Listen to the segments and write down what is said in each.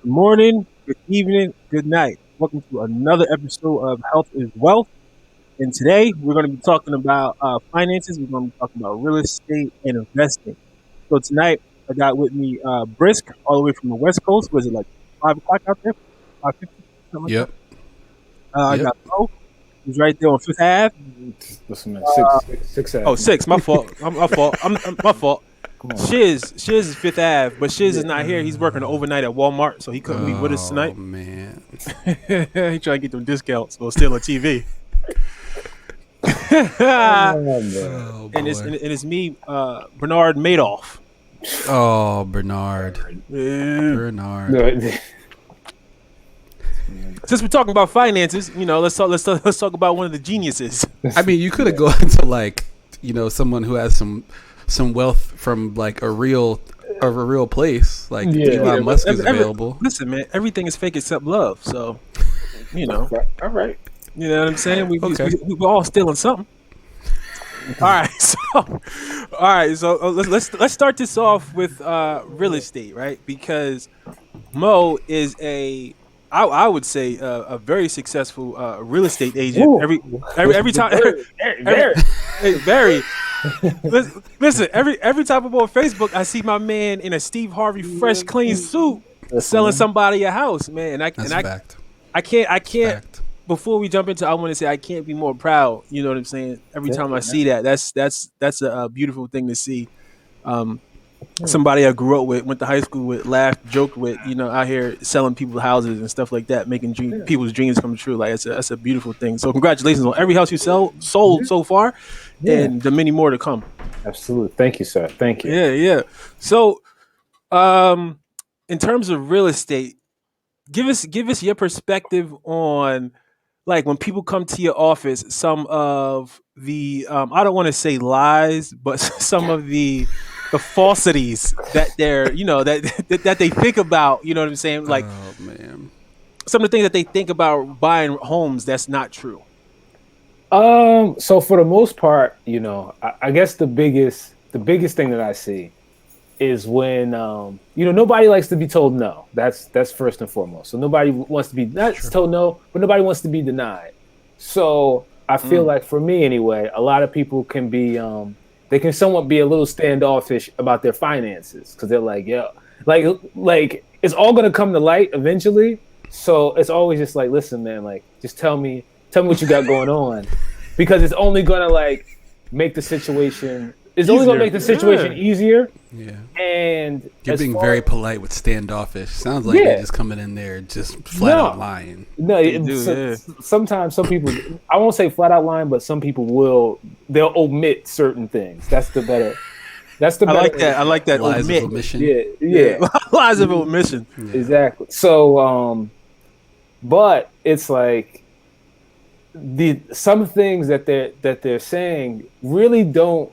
Good morning, good evening, good night. Welcome to another episode of Health is Wealth. And today we're going to be talking about finances. We're going to be talking about real estate and investing. So tonight I got with me Brisk, all the way from the West Coast. Was it like 5 o'clock out there? 5:50, something like that. Yep. I Yep. got Mo, who's right there on Fifth Ave. Listen, man, Uh, six oh, Ave, man. six. My fault. My fault. My fault. Come on. Shiz is Fifth Ave, but Shiz is Yeah. not here. He's working overnight at Walmart, so he couldn't be with us Oh tonight. man. He trying to get them discounts or steal a TV. Oh, man. Oh and it's boy. and it's me, Bernard Madoff. Oh Bernard. Yeah. Bernard. No, Since we're talking about finances, let's talk about one of the geniuses. I mean, you could have gone to someone who has some wealth from like a real place. Like Yeah. Elon Musk is available. Listen, man, everything is fake except love. So, you know, all right. you know what I'm saying. Okay. We're all stealing something. All right, so let's start this off with real estate, right? Because Mo is I would say a very successful real estate agent. Ooh. Every time, Very. hey, very. Listen, every time I'm on Facebook, I see my man in a Steve Harvey fresh, clean suit selling somebody a house, man. And That's I a fact. I can't. Fact. Before we jump into, I want to say I can't be more proud. You know what I'm saying? Every time I see that, that's a beautiful thing to see. Um, Somebody I grew up with, went to high school with, laughed, joked with, out here selling people houses and stuff like that, making people's dreams come true. Like that's a beautiful thing. So congratulations on every house you sold so far, Yeah. and the many more to come. Absolutely. Thank you, sir. Thank you. Yeah. So, in terms of real estate, give us your perspective on, like, when people come to your office, some of the I don't want to say lies, but some of the falsities that they're that they think about. You know what I'm saying? Like Oh man. some of the things that they think about buying homes that's not true. So for the most part, I guess the biggest thing that I see is when nobody likes to be told no. That's first and foremost. So nobody wants to be not told no, but nobody wants to be denied. So I feel like, for me anyway, a lot of people can be they can somewhat be a little standoffish about their finances, because they're like, yeah, like it's all gonna come to light eventually. So it's always just like, listen, man, like, just tell me what you got going on, because it's only gonna like make the situation. It's only gonna make the situation easier. Yeah. And You're as being far- very polite with standoffish. Sounds like Yeah. you're just coming in there just flat out lying. No, sometimes some people, I won't say flat out lying, but some people they'll omit certain things. That's the better. I like that. I like that. Lies Omit. of omission. Yeah, Lies of omission. exactly. So, but it's like some things that they're saying really don't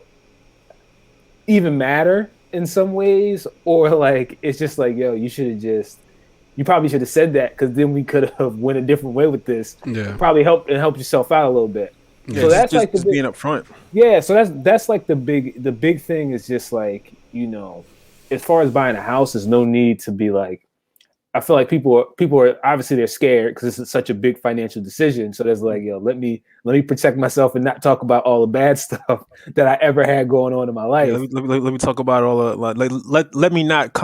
even matter in some ways, or like it's just like, yo, you probably should have said that, because then we could have went a different way with this. Yeah. Probably help yourself out a little bit. Yeah, So that's just, like the just big, being upfront. yeah. So that's like the big thing is just like, as far as buying a house, there's no need to be like. I feel like people are obviously, they're scared because it's such a big financial decision. So there's like, yo, let me protect myself and not talk about all the bad stuff that I ever had going on in my life. Yeah, let me talk about all the, like, let me not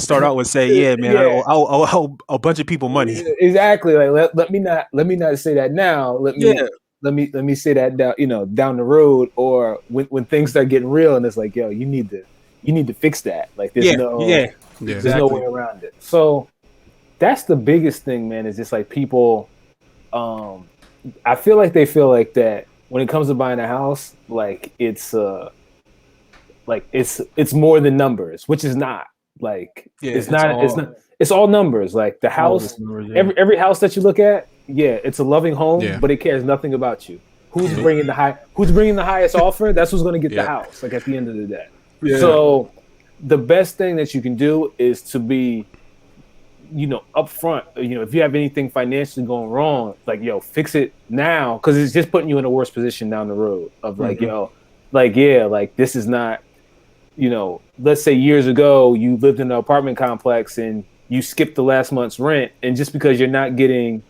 start out with say, yeah, man, Yeah. I owe a bunch of people money. Exactly. Like, let me not say that now. Yeah. Let me say that down the road, or when things start getting real, and it's like, yo, you need to fix that. Like, there's Yeah, Yeah. there's no way around it. So that's the biggest thing, man. Is just like people. I feel like they feel like that when it comes to buying a house, like it's more than numbers, which is not. Like, Yeah, it's not. It's all numbers. Like the house, every house that you look at, yeah, it's a loving home, Yeah. but it cares nothing about you. Who's bringing the highest offer? That's who's going to get the house. Like, at the end of the day. Yeah. So the best thing that you can do is to be, upfront. If you have anything financially going wrong, like, yo, fix it now, because it's just putting you in a worse position down the road. Of like, yo, like, yeah, like, this is not. Let's say years ago you lived in an apartment complex and you skip the last month's rent, and just because you're not getting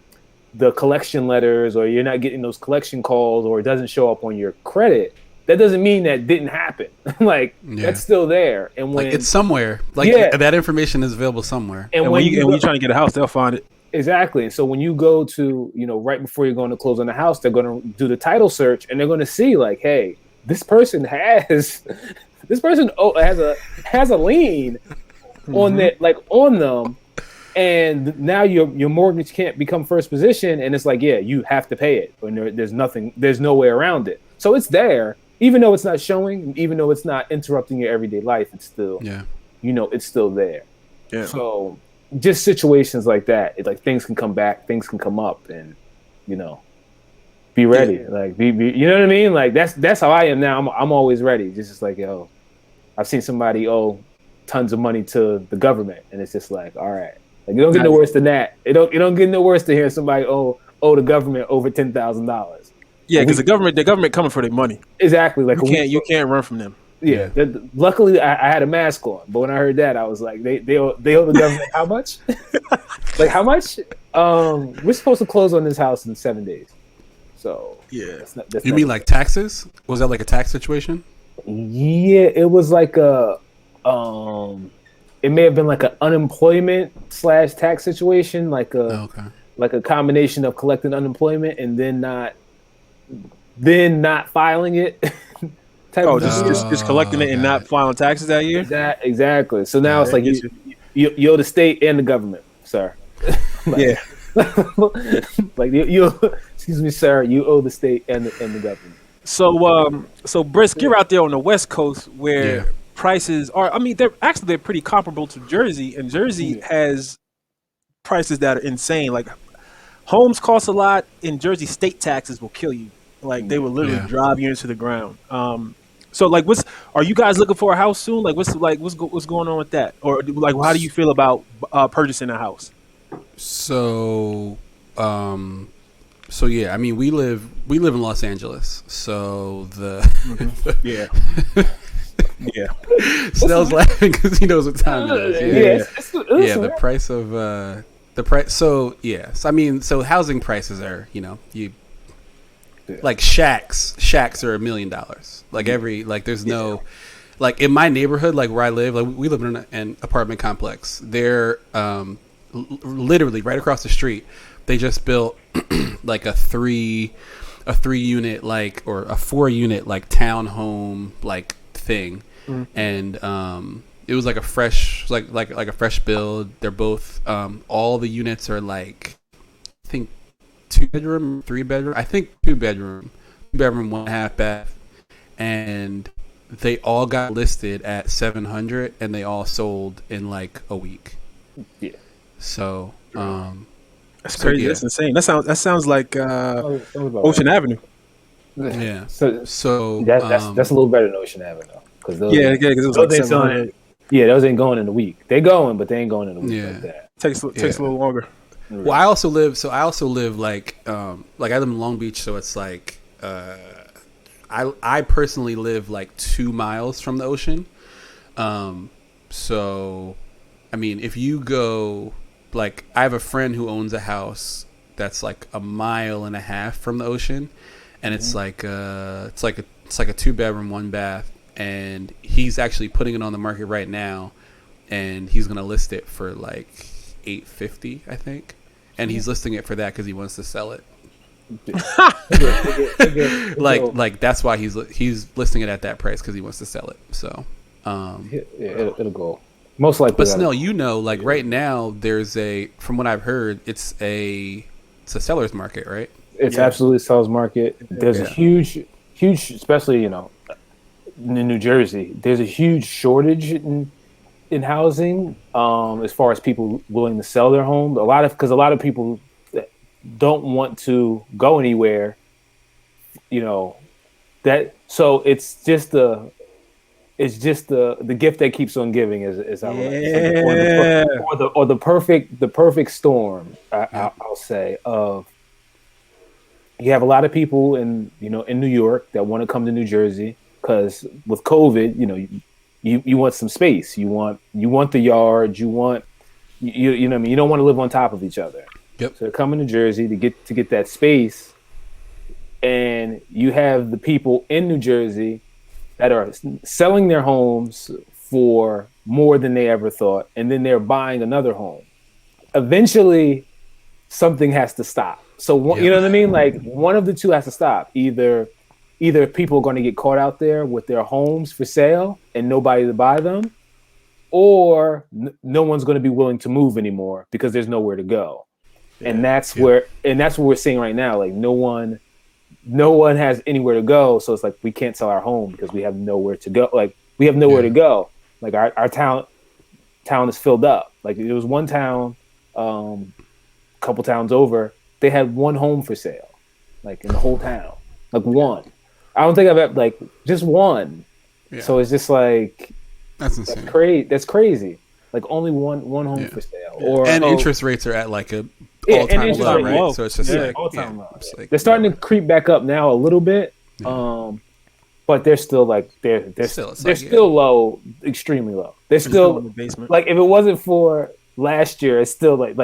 the collection letters or you're not getting those collection calls or it doesn't show up on your credit, that doesn't mean that didn't happen. Like Yeah. that's still there. And when Like it's somewhere. Like Yeah. that information is available somewhere. and And when when you you're trying to get a house, they'll find it. exactly. So when you go to, right before you're going to close on the house, they're going to do the title search and they're going to see like, hey, this person has has a lien on that, like on them, and now your mortgage can't become first position, and it's like, yeah, you have to pay it, and there's no way around it. So it's there, even though it's not showing, even though it's not interrupting your everyday life, it's still, it's still there. Yeah. So just situations like that, like things can come back, things can come up, and be ready. Yeah. Like be you know what I mean? Like that's how I am now. I'm always ready. Just like, yo, I've seen somebody owe tons of money to the government, and it's just like, all right. Like, you don't get no worse than that. It don't get no worse to hear somebody owe the government over $10,000. Yeah, because the government coming for their money. Exactly. Like You can't run from them. Yeah. Luckily, I had a mask on, but when I heard that, I was like, they owe the government how much? Like how much? We're supposed to close on this house in 7 days. So yeah. You mean like taxes? Was that like a tax situation? Yeah, it was like a it may have been like an unemployment / tax situation, like a combination of collecting unemployment and then not filing it. Just collecting it and not filing taxes that year. Exactly. So now it's like you owe the state and the government, sir. Yeah. Like you excuse me, sir, you owe the state and the government. So Brisc, you're out there on the West Coast where prices are. I mean, they're pretty comparable to Jersey, and Jersey has prices that are insane. Like homes cost a lot in Jersey. State taxes will kill you. Like they will literally drive you into the ground. So like, are you guys looking for a house soon? Like what's going on with that? Or like, how do you feel about purchasing a house? So yeah, I mean, we live in Los Angeles, so Yeah. Snell's laughing because he knows what time it is. Yeah, the price of the price. So I mean, so housing prices are, like shacks are $1 million. Like there's no, like in my neighborhood, like where I live, like we live in an apartment complex. They're literally right across the street. They just built like a 3 unit, like, or a 4 unit, like townhome, like thing. And it was like a fresh like a fresh build. They're both all the units are like, I think 2 bedroom, 3 bedroom, I think 2 bedroom, 1.5 bath, and they all got listed at 700 and they all sold in like a week. So that's crazy. That's insane. That sounds like Ocean Avenue. Yeah. So that's a little better than Ocean Avenue. Because because it was like 700. Those ain't going in a week. They going, but they ain't going in a week like that. Takes a little longer. Well, I also live like I live in Long Beach, so it's like I personally live like 2 miles from the ocean. So I mean, if you go, like, I have a friend who owns a house that's like 1.5 miles from the ocean, and it's like a 2 bedroom, 1 bath, and he's actually putting it on the market right now, and he's gonna list it for like $850, I think, and he's listing it for that because he wants to sell it. like that's why he's listing it at that price, because he wants to sell it. So it'll go most likely. But Snell, like right now there's from what I've heard, it's a seller's market, right? It's absolutely a seller's market. There's a huge, especially in New Jersey, there's a huge shortage in housing, as far as people willing to sell their home. Because a lot of people don't want to go anywhere, that, so it's just the gift that keeps on giving, is or the perfect storm, I'll say, of, you have a lot of people in New York that want to come to New Jersey because with COVID, you want some space, you want the yard, you want You know what I mean. You don't want to live on top of each other. Yep. So they're coming to Jersey to get that space, and you have the people in New Jersey that are selling their homes for more than they ever thought, and then they're buying another home. Eventually, something has to stop. So you Yep. know what I mean? Like one of the two has to stop. Either people are going to get caught out there with their homes for sale and nobody to buy them, or no one's going to be willing to move anymore because there's nowhere to go. And Yep. that's what we're seeing right now. Like no one has anywhere to go. So it's like we can't sell our home because we have nowhere to go. Like we have nowhere Yeah. to go. Like our town is filled up. Like there was one town, couple towns over, they had one home for sale, like in the whole town, like one. I don't think I've ever like just one. Yeah. So it's just like That's insane. That's crazy. Like only one home Yeah. for sale, or And interest rates are at like a yeah, all time interest low, rate right? low. So it's just Yeah, like all time low. it's like They're starting to whatever. creep back up now a little bit, but they're still like Still, it's they're like, still low, extremely low. They're It's still in still the basement. like if it wasn't for last year, it's still like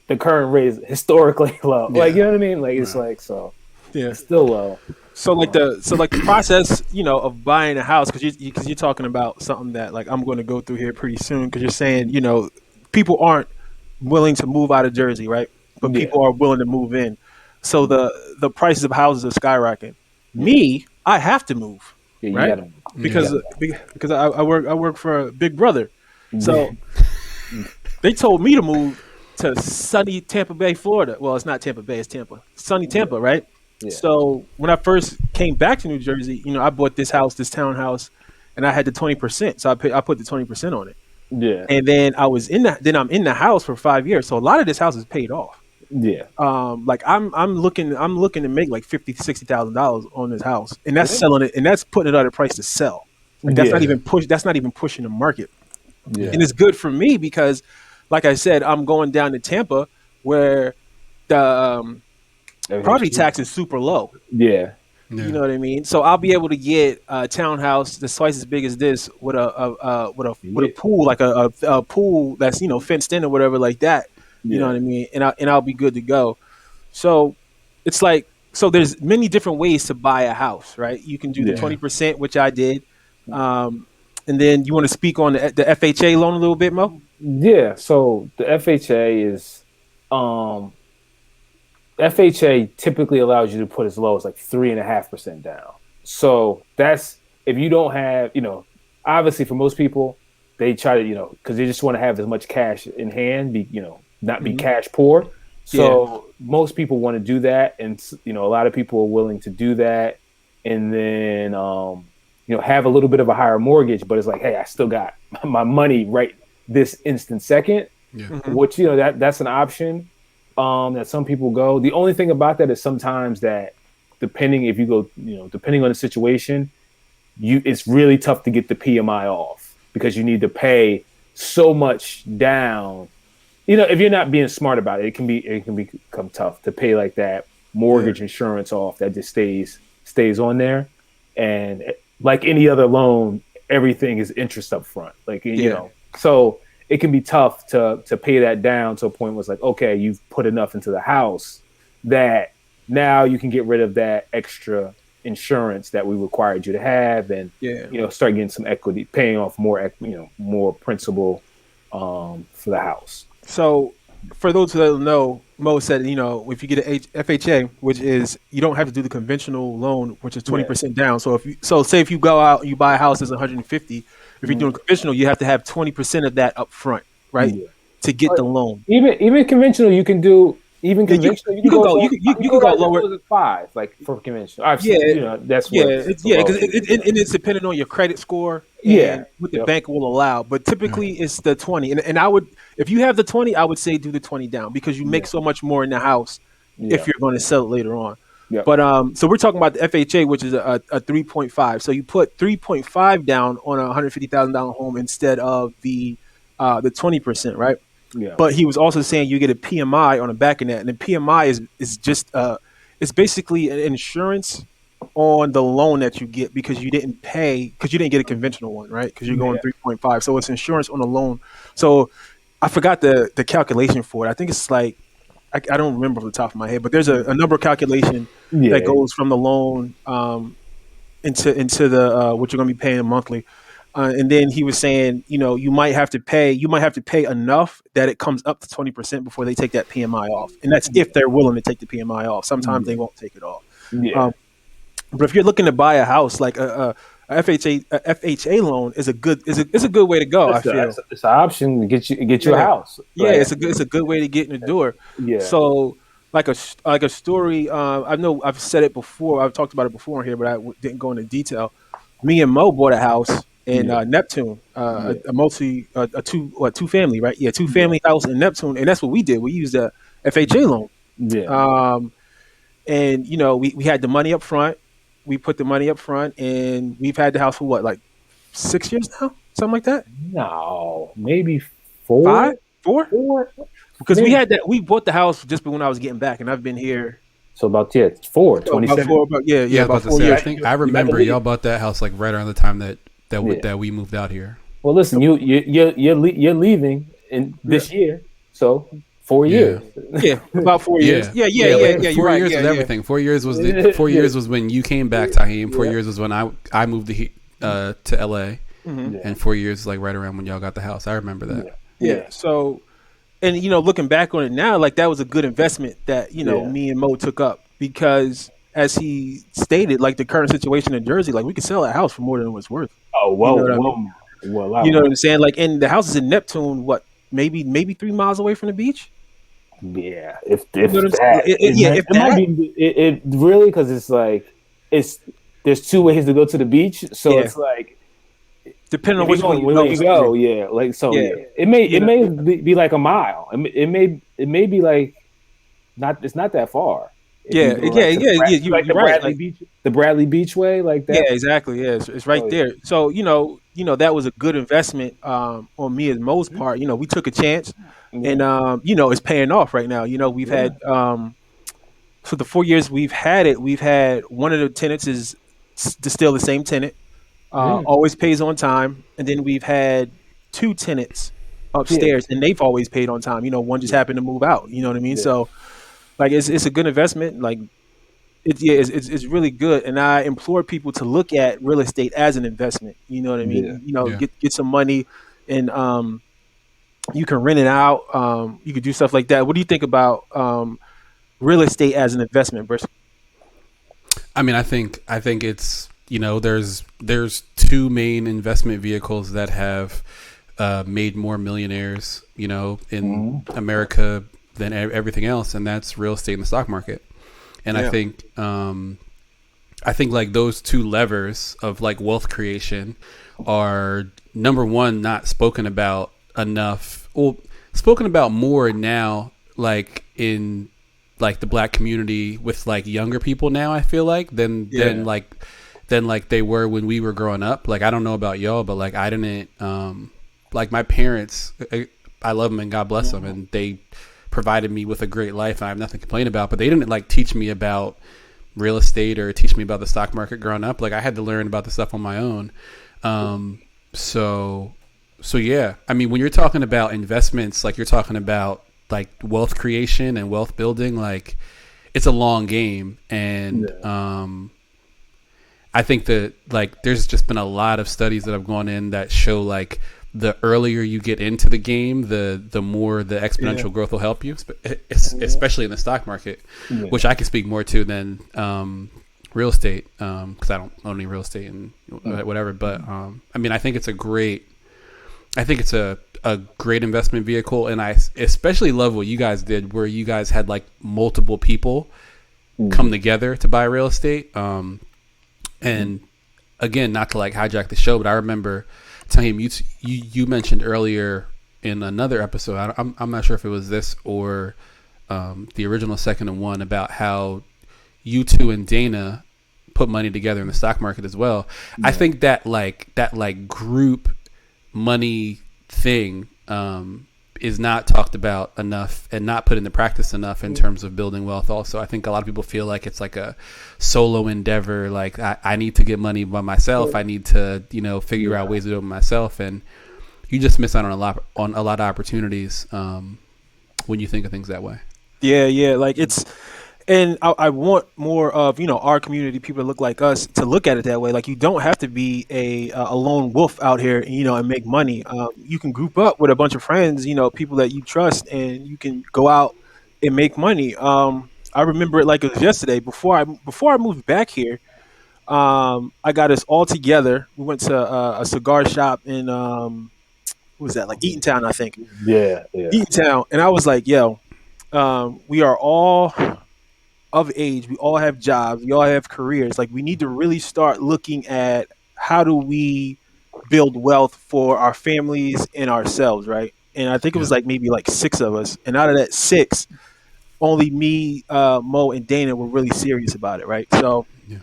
the current rate is historically low. Like you know what I mean? Like it's like so Yeah. it's still low. So like the process, of buying a house, because you're talking about something that like I'm going to go through here pretty soon, because you're saying people aren't willing to move out of Jersey, right? But Yeah, people are willing to move in. So the prices of houses are skyrocketing. yeah, Me, I have to move, yeah. You right? gotta, Because because I work for Big Brother, yeah, so they told me to move to sunny Tampa Bay, Florida. Well, it's not Tampa Bay, it's Tampa. Sunny Tampa, right? yeah, So when I first came back to New Jersey, I bought this house, this townhouse, and I had the 20%. So I put the 20% on it, yeah, and then I'm in the house for 5 years. So a lot of this house is paid off. yeah. Like I'm looking to make like $50,000 to $60,000 on this house, and that's Yeah. selling it, and that's putting it at a price to sell. Like Yeah. that's not even pushing the market, Yeah. and it's good for me because, like I said, I'm going down to Tampa where the Everything's property cheap. tax is super low. Yeah. You know what I mean? So I'll be able to get a townhouse that's twice as big as this with a pool, like a pool that's fenced in or whatever like that. You know Yeah. what I mean? And I'll be good to go. So it's like there's many different ways to buy a house, right? You can do the Yeah. 20%, which I did, and then you want to speak on the FHA loan a little bit, Mo? Yeah. So the FHA is um FHA typically allows you to put as low as like 3.5% down. So that's if you don't have, obviously for most people, they try to, because they just want to have as much cash in hand, not be Mhm. cash poor. So most people want to do that, and a lot of people are willing to do that, and then have a little bit of a higher mortgage, but it's like, hey, I still got my money right this instant second, Yeah. Mhm. which that's an option that some people go. The only thing about that is sometimes that depending if you go, depending on the situation, it's really tough to get the PMI off because you need to pay so much down. If you're not being smart about it, it can become tough to pay like that mortgage insurance off that just stays on there. And like any other loan, everything is interest up front. Like so it can be tough to pay that down to a point where it's like, okay, you've put enough into the house that now you can get rid of that extra insurance that we required you to have, and Yeah. start getting some equity, paying off more, more principal for the house. So, for those who don't know, Mo said, if you get an FHA, which is you don't have to do the conventional loan, which is 20% down. So say if you go out and you buy a house that's 150, if you're doing conventional, you have to have 20% of that up front, right, Yeah. to get the loan. Even conventional, you can do. Even Yeah, you conventional, you can go you can go lower. as five, like for conventional. I've Yeah, seen, that's yeah, what it's the because lowest. it's dependent on your credit score Yeah. and what the Yep. bank will allow. But typically, it's the 20, and I would, if you have the 20, I would say do the 20 down because you make so much more in the house Yeah. if you're going to sell it later on. Yep. But so we're talking about the FHA, which is a 3.5. So you put 3.5 down on a $150,000 home instead of the 20%, right? Yeah. But he was also saying you get a PMI on the back of that, and the PMI is just it's basically an insurance on the loan that you get because you didn't get a conventional one, right? Because you're going 3.5, so it's insurance on the loan. So I forgot the calculation for it. I think it's like I don't remember off the top of my head, but there's a number calculation that Yeah, goes from the loan into the what you're going to be paying monthly. And then he was saying, you might have to pay enough that it comes up to 20% before they take that PMI off, and that's if they're willing to take the PMI off. Sometimes they won't take it off. yeah. Um, but if you're looking to buy a house, like a FHA loan is a good way to go. I feel. It's an option to get you a Yeah, house. yeah, Like, it's a good way to get in the door. yeah, So like a story. I know I've said it before. I've talked about it before in here, but didn't go into detail. Me and Mo bought a house in yeah, Neptune, yeah, a two family, right? Yeah, two yeah, family house in Neptune, and that's what we did. We used a FHA loan, yeah. um, and we had the money up front. We put the money up front, and we've had the house for what, like 6 years now, something like that. No, maybe Five, four, four, four, because maybe. we bought the house just when I was getting back, and I've been here So about four, about 27. Yeah, I was about about to four say. I years. think I You got the remember lead. y'all bought that house like right around the time Yeah. that we moved out here. Well, listen, you're leaving in Yeah, this year, so 4 years. Yeah. yeah, about 4 years. Yeah, Yeah, yeah, yeah. yeah, Like yeah. You're 4 right. years Yeah, was yeah, everything. 4 Yeah, years was when you came back, Tahim. 4 years was when I moved to LA, hmm yeah, and 4 years like right around when y'all got the house. I remember that. yeah, yeah. yeah, So, and looking back on it now, like that was a good investment that yeah. me and Mo took up because, as he stated, like the current situation in Jersey, like we could sell a house for more than it was worth. Oh, You know well, what I mean? well, well, You know what I'm saying? Like, and the house is in Neptune. What, maybe 3 miles away from the beach? yeah. If You know what I'm saying? that, Yeah, if it might that. be it really because it's like it's there's two ways to go to the beach, so Yeah, it's like depending on if you which way going you where go. you go, yeah, like so, Yeah, yeah. you It know. may be like a mile. It may be like not it's not that far if you Yeah, go yeah, like to yeah, yeah. like You're right. Like, The Bradley Beach way, like yeah, that. exactly. Yeah, it's right Oh yeah, there. So that was a good investment on me and Mo's part. We took a chance, and yeah, it's paying off right now. We've yeah, had for the 4 years we've had it, we've had one of the tenants is still the same tenant, yeah, always pays on time, and then we've had two tenants yeah, upstairs, and they've always paid on time. One just yeah, happened to move out. You know what I mean? yeah, So like it's a good investment. Like it's really good, and I implore people to look at real estate as an investment. You know what I yeah. mean? Yeah. Get some money, and you can rent it out. You could do stuff like that. What do you think about real estate as an investment, Brisk? I mean, I think it's there's two main investment vehicles that have made more millionaires in Mhm. America than everything else, and that's real estate and the stock market. And Yeah, I think like those two levers of like wealth creation are number one not spoken about enough. Well, spoken about more now, like in like the black community with like younger people now. I feel like yeah, than like they were when we were growing up. Like I don't know about y'all, but like I didn't like my parents. I love them and God bless them, and they provided me with a great life. And I have nothing to complain about. But they didn't like teach me about real estate or teach me about the stock market growing up. Like I had to learn about the stuff on my own. Um, so yeah, I mean, when you're talking about investments, like you're talking about like wealth creation and wealth building, like it's a long game. And, Yeah. I think that like there's just been a lot of studies that have gone in that show like the earlier you get into the game, the more the yeah, exponential growth will help you, especially in the stock market, Yeah. which I can speak more to than real estate because I don't own any real estate and whatever. But I mean, I think it's a great investment vehicle, and I especially love what you guys did, where you guys had like multiple people come together to buy real estate. And again, not to like hijack the show, but I remember telling him you mentioned earlier in another episode. I'm not sure if it was this or the original second and one about how you two and Dana put money together in the stock market as well. I think that group money thing is not talked about enough and not put into practice enough in terms of building wealth. Also, I think a lot of people feel like it's like a solo endeavor. Like I need to get money by myself. I need to, figure out ways to do it myself. And you just miss out on a lot of opportunities when you think of things that way. Yeah, yeah. Like it's, and I want more of our community, people that look like us, to look at it that way. Like you don't have to be a lone wolf out here, and make money. You can group up with a bunch of friends, people that you trust, and you can go out and make money. I remember it like it was yesterday. Before I moved back here, I got us all together. We went to a cigar shop in what was that, like Eatontown, I think. Yeah, yeah. Eatontown, and I was like, yo, we are all of age, we all have jobs, we all have careers. Like we need to really start looking at how do we build wealth for our families and ourselves, right? And I think it was Yeah. like maybe like six of us, and out of that six, only me, Mo, and Dana were really serious about it, right? So, Yeah.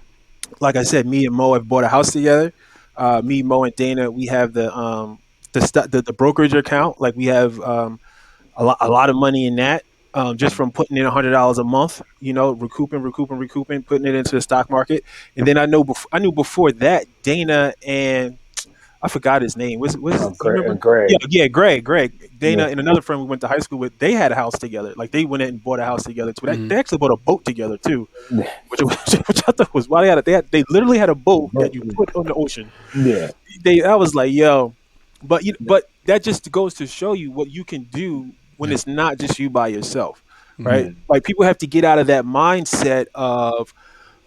like I said, me and Mo have bought a house together. Me, Mo, and Dana, we have the brokerage account. Like we have a lot of money in that, just from putting in $100 a month, recouping, putting it into the stock market. And then I knew before that, Dana and I forgot his name. You Greg remember? and Greg. Yeah, yeah, Greg. Dana Yeah. and another friend we went to high school with, they had a house together. Like they went in and bought a house together too. Mhm. They actually bought a boat together too, which I thought was why they literally had a boat that you put on the ocean. Yeah. I was like, yo, but that just goes to show you what you can do when Yeah. it's not just you by yourself, right? Yeah. Like people have to get out of that mindset of,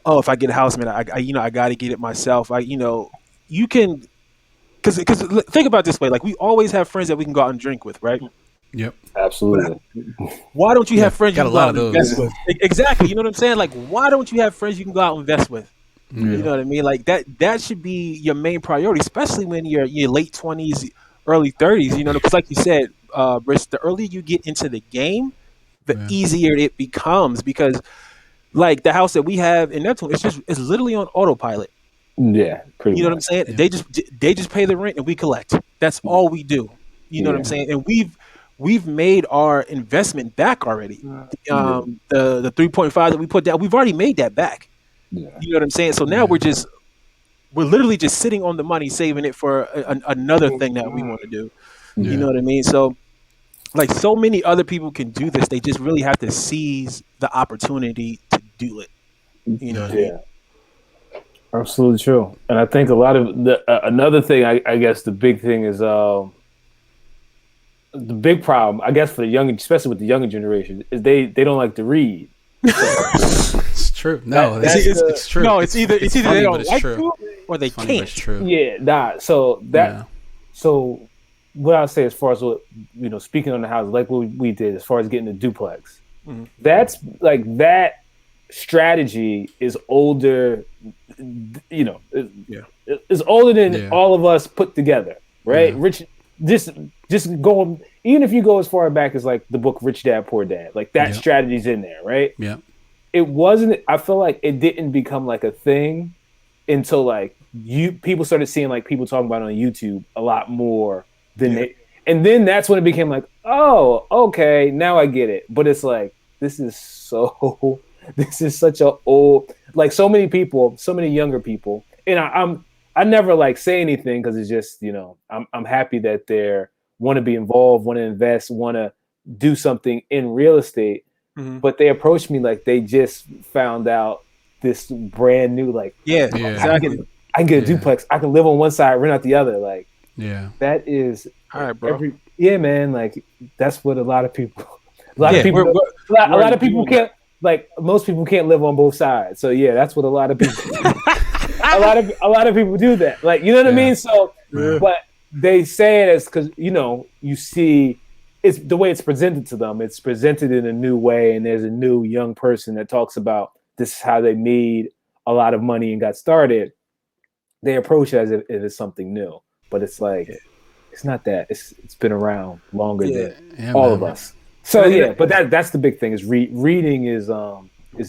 oh, if I get a house, man, I got to get it myself. You can, because think about it this way, like we always have friends that we can go out and drink with, right? Yep. But Absolutely. why don't you Yeah. have friends you Got a can go lot out of and invest those. with? Exactly, you know what I'm saying? Like, why don't you have friends you can go out and invest with? You Yeah. know what I mean? Like that should be your main priority, especially when you're your late 20s, early 30s. Because like you said, Briss, the earlier you get into the game, the Yeah. easier it becomes. Because like the house that we have in Neptune, it's literally on autopilot. Yeah, pretty You know what I'm much. saying? Yeah. They just pay the rent and we collect. That's all we do. You know what I'm Yeah. saying? And we've made our investment back already. Yeah. The 3.5 that we put down, we've already made that back. Yeah. You know what I'm saying? So now Yeah. we're literally just sitting on the money, saving it for another thing that we want to do. You Yeah. know what I mean? So, like, so many other people can do this. They just really have to seize the opportunity to do it. You know Yeah. what I mean? Yeah. Absolutely true. And I think a lot of another thing, I guess the big thing is the big problem, I guess, for the young, especially with the younger generation, is they don't like to read. It's true. No, it's true. No, it's either they funny, but don't it's like true. to or they It's funny, but it's can't. true. Yeah, nah. So Yeah. so what I'll say as far as what speaking on the house, like what we did as far as getting the duplex, Mhm. that's like that strategy is older. Yeah. Is older than Yeah. all of us put together, right? Yeah. Rich, just going, even if you go as far back as like the book Rich Dad Poor Dad, like that Yeah. strategy's in there, right? Yeah. It wasn't. I feel like it didn't become like a thing until like people started seeing like people talking about it on YouTube a lot more than Yeah. they, and then that's when it became like, oh, okay, now I get it. But it's like this is so. This is such a old, like so many people, so many younger people, and I never like say anything because it's just I'm happy that they're want to be involved, want to invest, want to do something in real estate, Mhm. but they approached me like they just found out this brand new like Yeah, Yeah. exactly. I can get a Yeah. duplex, I can live on one side, rent out the other. Like Yeah. that is All right, bro. yeah, man. Like that's what a lot of people, a lot Yeah, of people, we're a lot of people doing can't. Like most people can't live on both sides. So yeah, that's what a lot of people a lot of people do that. Like you know what I Yeah. mean? So Yeah. but they say it as because you see it's the way it's presented to them. It's presented in a new way, and there's a new young person that talks about this is how they made a lot of money and got started. They approach it as if it is something new, but it's like it's not that. It's been around longer Yeah. than Yeah, all man. of us. So And yeah, but that's the big thing is reading is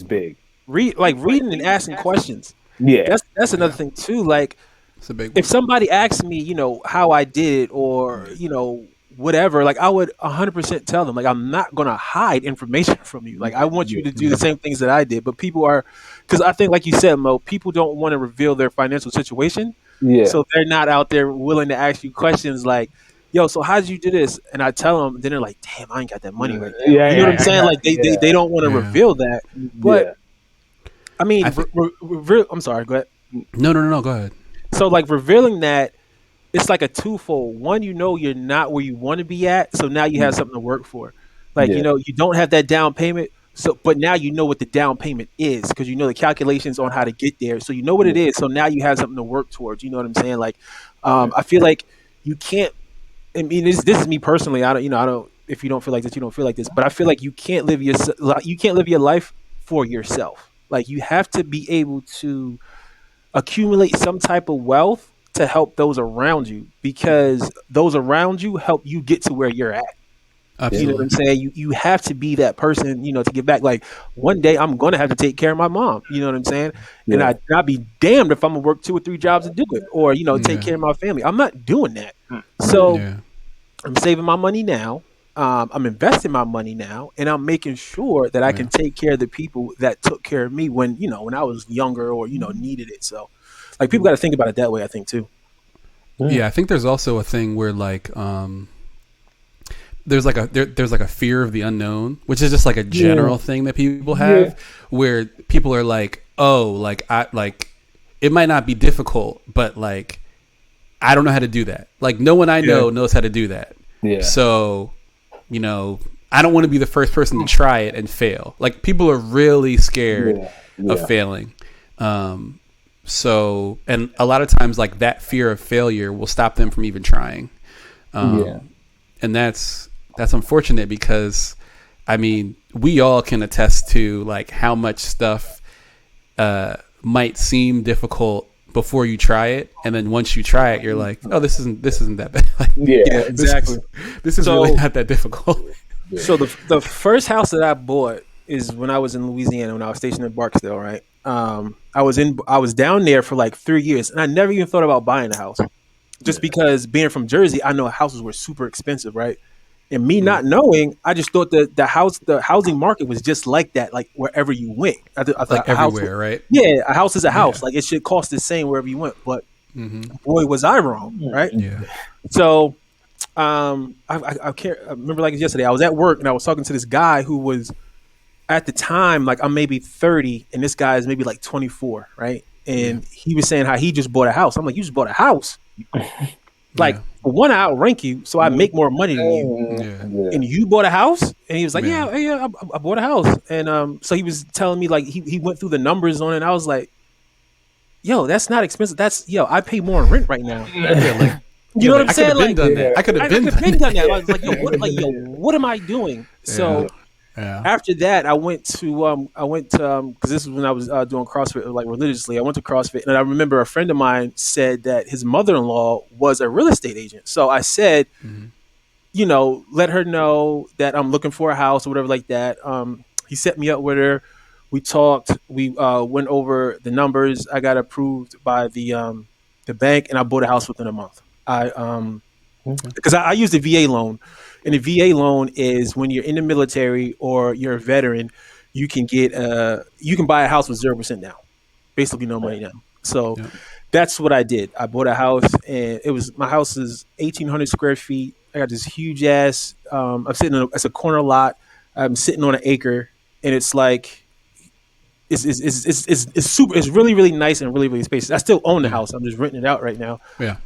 big. reading and asking questions. Yeah, That's another thing too. Like It's a big one. if somebody asked me, how I did it or, whatever, like I would 100% tell them, like, I'm not going to hide information from you. Like, I want you to do the same things that I did, but because I think, like you said, Mo, people don't want to reveal their financial situation. yeah, So they're not out there willing to ask you questions like, yo, so how did you do this? And I tell them, then they're like, damn, I ain't got that money right now. Yeah, You know what I'm I saying? got Like they yeah, don't want to Yeah. reveal that. But yeah, I I mean, think I'm sorry, go ahead. no. Go ahead. So like revealing that, it's like a twofold. One, you know you're not where you want to be at, so now you have something to work for. Like, yeah, you don't have that down payment, so but now you know what the down payment is because you know the calculations on how to get there. So you know what it yeah, is. So now you have something to work towards. You know what I'm saying? Like, yeah, I feel like you can't. I mean, this is me personally. I don't. I don't. If you don't feel like this, you don't feel like this. But I feel like you can't live your life for yourself. Like you have to be able to accumulate some type of wealth to help those around you because those around you help you get to where you're at. You know what Absolutely. I'm saying? You have to be that person, to give back. Like one day I'm gonna have to take care of my mom. You know what I'm saying? And yeah. I'd be damned if I'm gonna work 2 or 3 jobs to do it, or take Yeah. care of my family. I'm not doing that. Yeah. So Yeah. I'm saving my money now. I'm investing my money now, and I'm making sure that I Yeah. can take care of the people that took care of me when I was younger or needed it. So, like people got to think about it that way. I think too. Yeah. Yeah. I think there's also a thing where like there's like there's like a fear of the unknown, which is just like a Yeah. general thing that people Yeah. have, where people are like, oh, like I like it might not be difficult, but like I don't know how to do that. Like no one I Yeah. know knows how to do that. Yeah. So, I don't want to be the first person to try it and fail. Like people are really scared Yeah. of Yeah. failing. So, and a lot of times like that fear of failure will stop them from even trying. Yeah. And that's unfortunate because I mean, we all can attest to like how much stuff might seem difficult before you try it, and then once you try it, you're like, oh, this isn't that bad. Like, Yeah, Yeah. this exactly. is this is really So, not that difficult. so the first house that I bought is when I was in Louisiana when I was stationed in Barksdale. Right. I was down there for like 3 years, and I never even thought about buying a house just because being from Jersey, I know houses were super expensive, right? And me Mm. not knowing, I just thought that the housing market was just like that, like wherever you went. I thought Like a house, everywhere, right? yeah, a house is a Yeah. house, like it should cost the same wherever you went. But Mm-hmm. boy, was I wrong, right? Yeah. So, I can't I remember like yesterday. I was at work and I was talking to this guy who was at the time like I'm maybe 30, and this guy is maybe like 24, right? Yeah. And he was saying how he just bought a house. I'm like, you just bought a house? Like Yeah. for one, I outrank you, so I make more money than you. Yeah. Yeah. And you bought a house? And he was like, Yeah. yeah, I bought a house. And so he was telling me like he went through the numbers on it. And I was like, yo, that's not expensive. I pay more in rent right now. Yeah. Like You yeah. know what Like I'm I could saying? have been Like done that. I could I have been could have done been done that. I that. was like, what am I doing? Yeah. So Yeah. after that, I went to because this is when I was doing CrossFit like religiously. I went to CrossFit, and I remember a friend of mine said that his mother-in-law was a real estate agent. So I said, Mm-hmm. let her know that I'm looking for a house or whatever like that. He set me up with her. We talked. We went over the numbers. I got approved by the bank, and I bought a house within a month. I Okay. because I used the VA loan, and the VA loan is when you're in the military or you're a veteran, you can buy a house with 0% down, basically no money down. So Yeah. that's what I did. I bought a house, and my house is 1,800 square feet. I got this huge ass. I'm sitting in it's a corner lot. I'm sitting on an acre, and it's like it's super. It's really really nice and really really spacious. I still own the Yeah. house. I'm just renting it out right now. Yeah.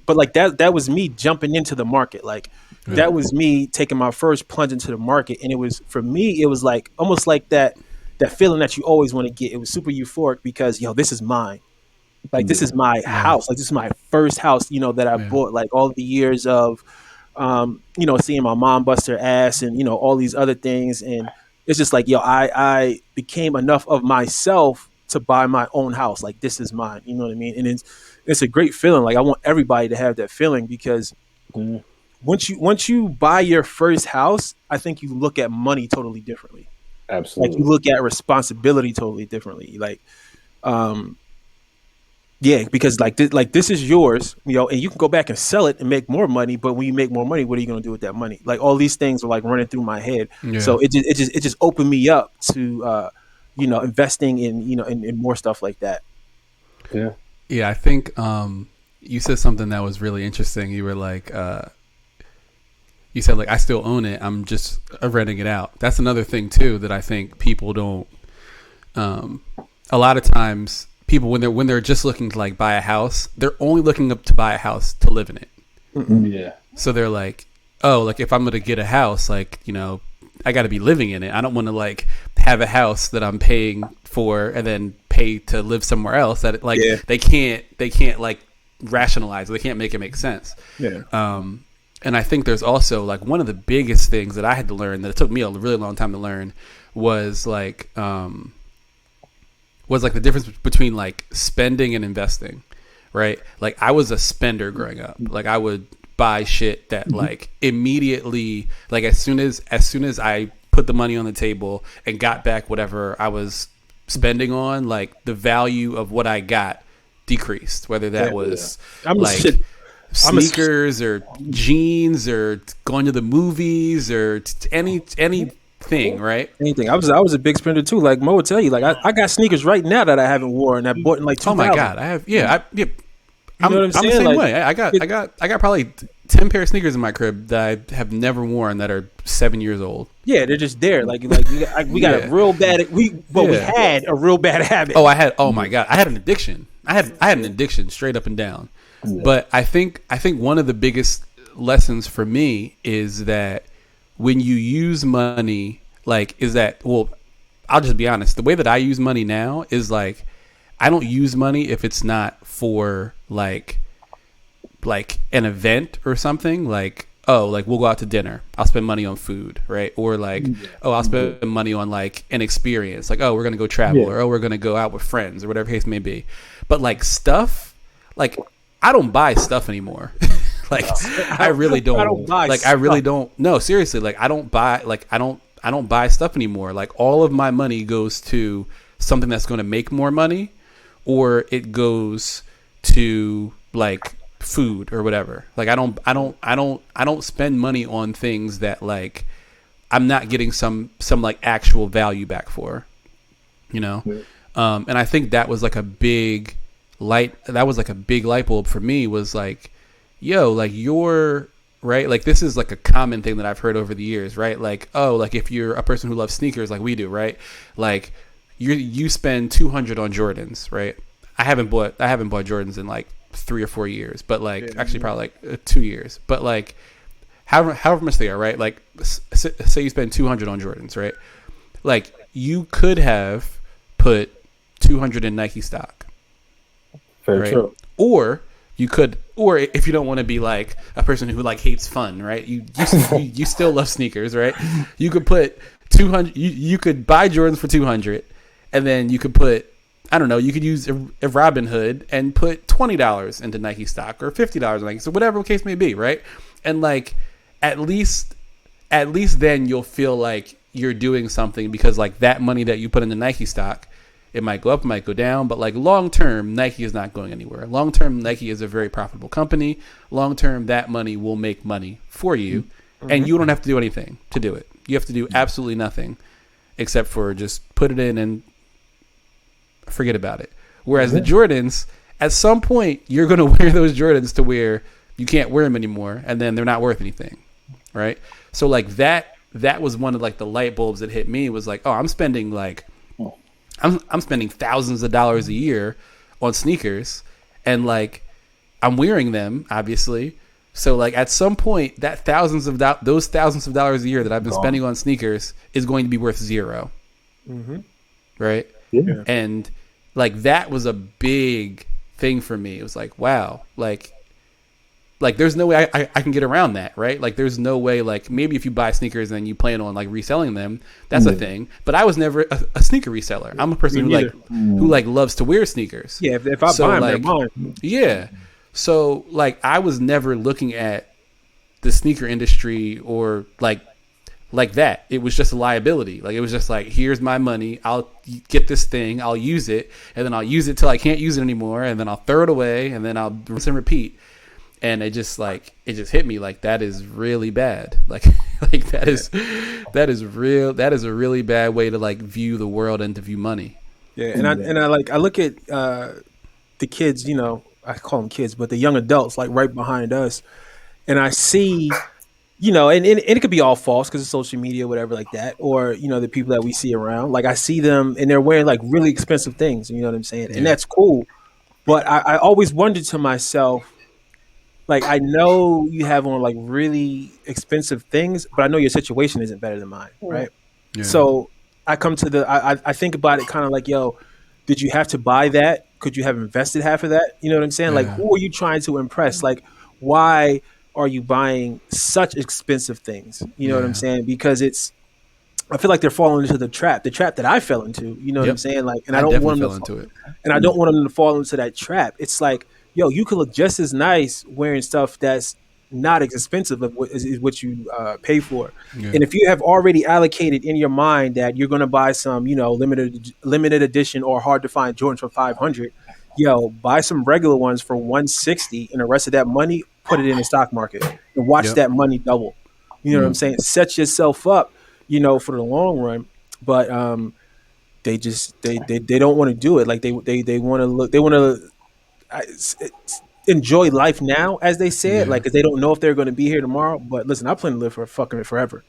But like that was me jumping into the market. Like Yeah. that was me taking my first plunge into the market, and it was for me. It was like almost like that feeling that you always want to get. It was super euphoric because this is mine. Like this is Yeah. my Yeah. house. Like this is my first house. That I Yeah. bought. Like all the years of, seeing my mom bust her ass and all these other things, and it's just like I became enough of myself to buy my own house. Like this is mine. You know what I mean? And it's a great feeling. Like I want everybody to have that feeling because Mm, once you buy your first house, I think you look at money totally differently. Like you absolutely. look at responsibility totally differently. Like um yeah, because like this is yours, and you can go back and sell it and make more money. But when you make more money, what are you going to do with that money? Like all these things are like running through my head. Yeah. So it just opened me up to investing in in more stuff like that. Yeah. Yeah, I think you said something that was really interesting. You were like, You said like I still own it. I'm just renting it out. That's another thing too that I think people don't. Um, a lot of times, people when they're just looking to like buy a house, they're only looking up to buy a house to live in it. Yeah. So they're like, oh, like if I'm gonna get a house, like I got to be living in it. I don't want to like have a house that I'm paying for and then pay to live somewhere else. That like they can't like rationalize. They can't make it make sense. Yeah. And I think there's also like one of the biggest things that I had to learn that it took me a really long time to learn was like the difference between like spending and investing, right? Like I was a spender growing up. Like I would buy shit that like immediately, like as soon as I put the money on the table and got back whatever I was spending on, like the value of what I got decreased, whether that was like sneakers or jeans or going to the movies or anything, right? Anything. I was a big spender too. Like Mo would tell you, like I got sneakers right now that I haven't worn. I bought in like 2000. Oh my god, I have. Yeah, you know what I'm saying? the same like, way. I got probably 10 pair of sneakers in my crib that I have never worn that are 7 years old. Yeah, they're just there. Like we got a real bad. We had a real bad habit. Oh my god, I had an addiction. I had an addiction straight up and down. Yeah. But I think one of the biggest lessons for me is that when you use money, like I'll just be honest. The way that I use money now is like I don't use money if it's not for like an event or something. Like like we'll go out to dinner. I'll spend money on food, right? Or like I'll spend money on like an experience. Like we're gonna go travel, or we're gonna go out with friends, or whatever case may be. But like stuff, like I don't buy stuff anymore. Like I really don't. I don't buy like stuff. I really don't. No, seriously. Like I don't buy. Like I don't buy stuff anymore. Like all of my money goes to something that's going to make more money, or it goes to like food or whatever. Like I don't spend money on things that like I'm not getting some like actual value back for. And I think that was like a big light bulb for me, was like, yo, like you're right, like this is like a common thing that I've heard over the years, right? Like like if you're a person who loves sneakers like we do, right? Like you spend $200 on Jordans, right? I haven't bought Jordans in like 3 or 4 years, but like actually probably like 2 years, but like however much they are, right? Like say you spend $200 on Jordans, right? Like you could have put $200 in Nike stock. Very true. Or you could, or if you don't want to be like a person who like hates fun, right? You still love sneakers, right? You could put 200. You could buy Jordans for 200, and then you could put, I don't know, you could use a Robin Hood and put $20 into Nike stock or $50 in Nike, so whatever the case may be, right? And like at least then you'll feel like you're doing something, because like that money that you put into Nike stock, it might go up, it might go down, but like long term, Nike is not going anywhere. Long term, Nike is a very profitable company. Long term, that money will make money for you, and you don't have to do anything to do it. You have to do absolutely nothing except for just put it in and forget about it. Whereas the Jordans, at some point, you're going to wear those Jordans to where you can't wear them anymore, and then they're not worth anything, right? So like that was one of like the light bulbs that hit me, was like, I'm spending like I'm spending thousands of dollars a year on sneakers, and like I'm wearing them, obviously. So like at some point, that those thousands of dollars a year that I've been spending on sneakers is going to be worth zero, right? Yeah. And like that was a big thing for me. It was like, wow, like there's no way I can get around that, right? Like there's no way, like maybe if you buy sneakers and you plan on like reselling them, that's a thing. But I was never a sneaker reseller. I'm a person who loves to wear sneakers. Yeah, if I buy them, they're mine. Yeah. So like I was never looking at the sneaker industry or like that. It was just a liability. Like it was just like, here's my money. I'll get this thing. I'll use it, and then I'll use it till I can't use it anymore, and then I'll throw it away, and then I'll rinse and repeat. And it just hit me like that is really bad. Like that is a really bad way to like view the world and to view money. Yeah, and I look at the kids, I call them kids, but the young adults like right behind us, and I see and it could be all false because of social media, whatever, like that, or the people that we see around. Like I see them and they're wearing like really expensive things. You know what I'm saying? And Yeah. that's cool. But I always wondered to myself, like, I know you have on like really expensive things, but I know your situation isn't better than mine, right? Yeah. So I come to I think about it kind of like, yo, did you have to buy that? Could you have invested half of that? You know what I'm saying? Like, Yeah. who are you trying to impress? Like, why are you buying such expensive things? You know what I'm Yeah. saying? Because I feel like they're falling into the trap that I fell into. You know what I'm Yep. saying? Like, and I I don't definitely want them fell to into it. and I don't want them to fall into that trap. It's like, yo, you could look just as nice wearing stuff that's not as expensive of is what you pay for. Yeah. And if you have already allocated in your mind that you're going to buy some, limited edition or hard to find Jordans for 500, yo, buy some regular ones for 160, and the rest of that money put it in the stock market and watch Yep. that money double. You know what I'm saying? Set yourself up, for the long run. But they don't want to do it. Like they want to look, they want to enjoy life now, as they said, Yeah. like, because they don't know if they're going to be here tomorrow. But listen, I plan to live for fucking forever,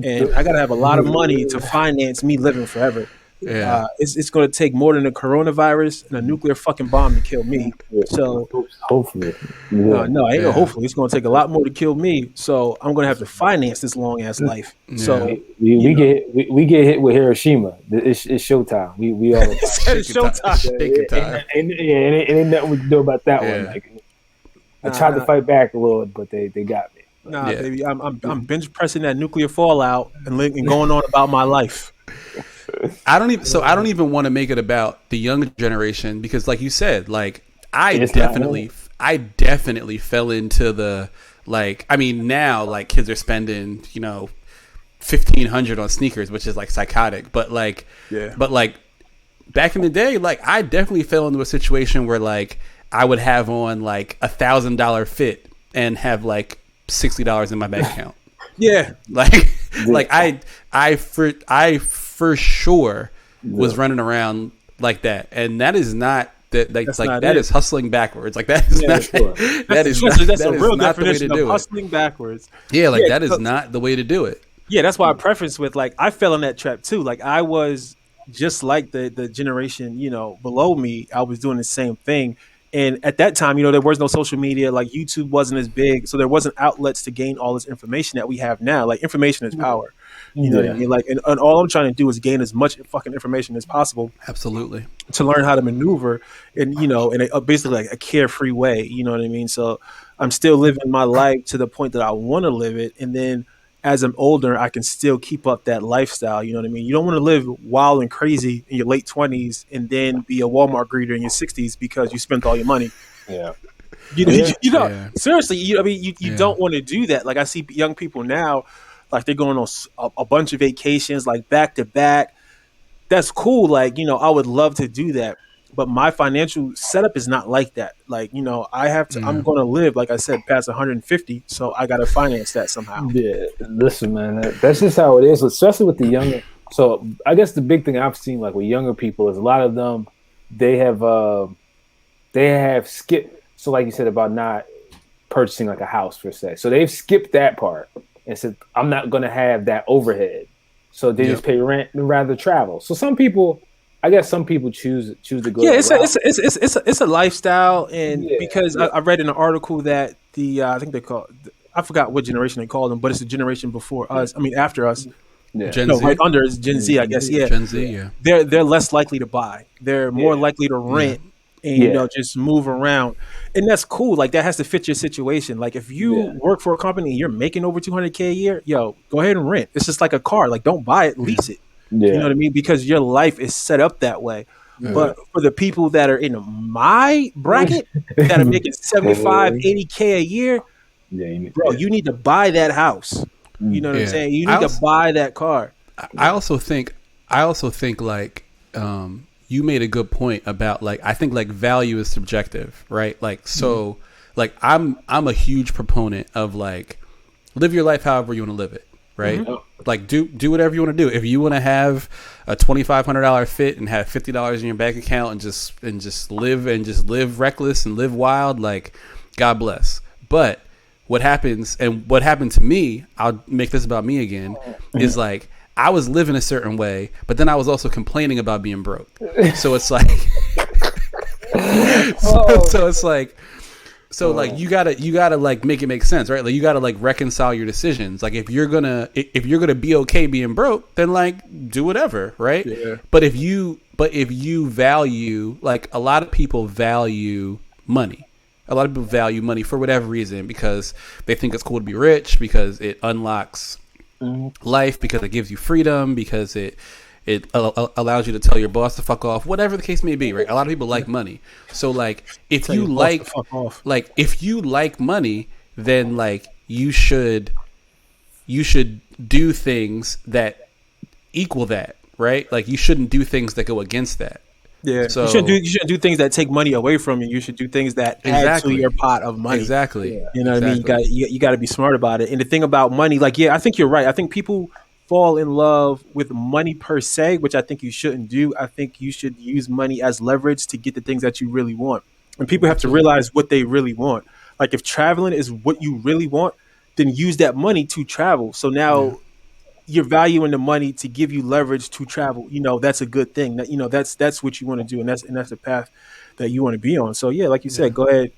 and I got to have a lot of money to finance me living forever. Yeah. It's going to take more than a coronavirus and a nuclear fucking bomb to kill me. So Hopefully. no, I ain't gonna. Yeah. Hopefully, it's going to take a lot more to kill me. So I'm going to have to finance this long ass life. So Yeah. We get hit with Hiroshima. It's showtime. We all it's showtime. Shaking time. and ain't nothing we can do about that Yeah. one. Like, I tried to fight back a little, but they got me. Nah, Yeah. baby, I'm bench pressing that nuclear fallout and going on about my life. I don't even want to make it about the younger generation because, like you said, like I It's definitely fell into the, like, I mean, now like kids are spending $1,500 on sneakers, which is like psychotic. But like, Yeah. but like back in the day, like I definitely fell into a situation where like I would have on like $1,000 fit and have like $60 in my bank account. Yeah. Like I for sure was running around like that, and that is not that. Like, That's like not that it. is hustling backwards. Like that is not. sure. That's a real not the way to definition of do it. hustling backwards. Yeah, like Yeah, that is not the way to do it. Yeah, that's why I preface with, like, I fell in that trap too. Like, I was just like the generation, below me. I was doing the same thing. And at that time, there was no social media, like YouTube wasn't as big. So there wasn't outlets to gain all this information that we have now. Like, information is power. You know what I mean? Like, and all I'm trying to do is gain as much fucking information as possible Absolutely. to learn how to maneuver in basically like a carefree way. You know what I mean? So I'm still living my life to the point that I want to live it. And then as I'm older, I can still keep up that lifestyle. You know what I mean? You don't want to live wild and crazy in your late 20s and then be a Walmart greeter in your 60s because you spent all your money. Yeah. You seriously, you Yeah. don't want to do that. Like, I see young people now, like, they're going on a bunch of vacations, like back to back. That's cool. Like, I would love to do that, but my financial setup is not like that. Like, I have to, I'm going to live, like I said, past 150. So I got to finance that somehow. Yeah, listen, man, that's just how it is, especially with the younger. So I guess the big thing I've seen, like with younger people, is a lot of them they have skipped. So like you said about not purchasing like a house per se, so they've skipped that part and said, I'm not going to have that overhead. So they just pay rent and rather travel. So some people choose to go. Yeah, it's a lifestyle, and because I read in an article that I think they call, I forgot what generation they called them, but it's the generation before us. I mean, after us. Gen No, Z. right under is Gen Z, I guess. Yeah, Gen Z. Yeah. they're less likely to buy. They're more likely to rent and just move around, and that's cool. Like, that has to fit your situation. Like, if you work for a company and you're making over 200K a year, yo, go ahead and rent. It's just like a car. Like, don't buy it, lease it. You know what I mean? Because your life is set up that way. But for the people that are in my bracket that are making 75, 80K a year, bro, you need to buy that house. You know what I'm saying? You need to buy that car. I also think like you made a good point about, like, I think like value is subjective, right? Like, so like I'm a huge proponent of, like, live your life however you want to live it, right? Like, do whatever you want to do. If you want to have a $2,500 fit and have $50 in your bank account and just live reckless and live wild, like, God bless. But what happens, and what happened to me, I'll make this about me again, is like I was living a certain way, but then I was also complaining about being broke. So it's like, so it's like, so like you gotta like make it make sense, right? Like you gotta like reconcile your decisions. Like if you're gonna be okay being broke, then like do whatever, right? Yeah. But if you value, like a lot of people value money. A lot of people value money for whatever reason, because they think it's cool to be rich, because it unlocks life, because it gives you freedom, because it allows you to tell your boss to fuck off, whatever the case may be, right? A lot of people like money. So like if you like money, then like you should do things that equal that, right? Like you shouldn't do things that go against that. Yeah, so you shouldn't do things that take money away from you. You should do things that add to your pot of money. Exactly. Yeah. You know what I mean? You got to be smart about it. And the thing about money, like, yeah, I think you're right. I think people fall in love with money per se, which I think you shouldn't do. I think you should use money as leverage to get the things that you really want. And people have to realize what they really want. Like if traveling is what you really want, then use that money to travel. So now you're valuing the money to give you leverage to travel. You know, that's a good thing. That, you know, that's what you want to do, and that's the path that you want to be on. So yeah, like you said, go ahead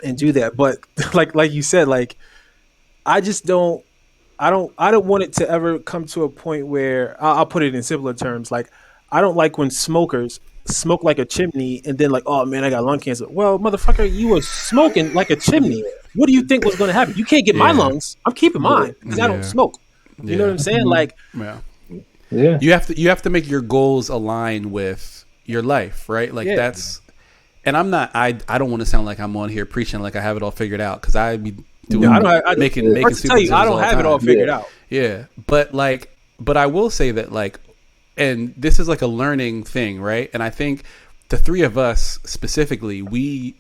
and do that. But like you said, like I just don't want it to ever come to a point where I'll put it in simpler terms. Like I don't like when smokers smoke like a chimney and then like, oh man, I got lung cancer. Well, motherfucker, you were smoking like a chimney. What do you think was going to happen? You can't get my lungs. I'm keeping mine because I don't smoke. You know what I'm saying? Like, you have to make your goals align with your life, right? Like that's, and I don't want to sound like I'm on here preaching like I have it all figured out, because I be doing making stupid decisions. I don't have it all figured out. Yeah, but I will say that like, and this is like a learning thing, right? And I think the three of us specifically, we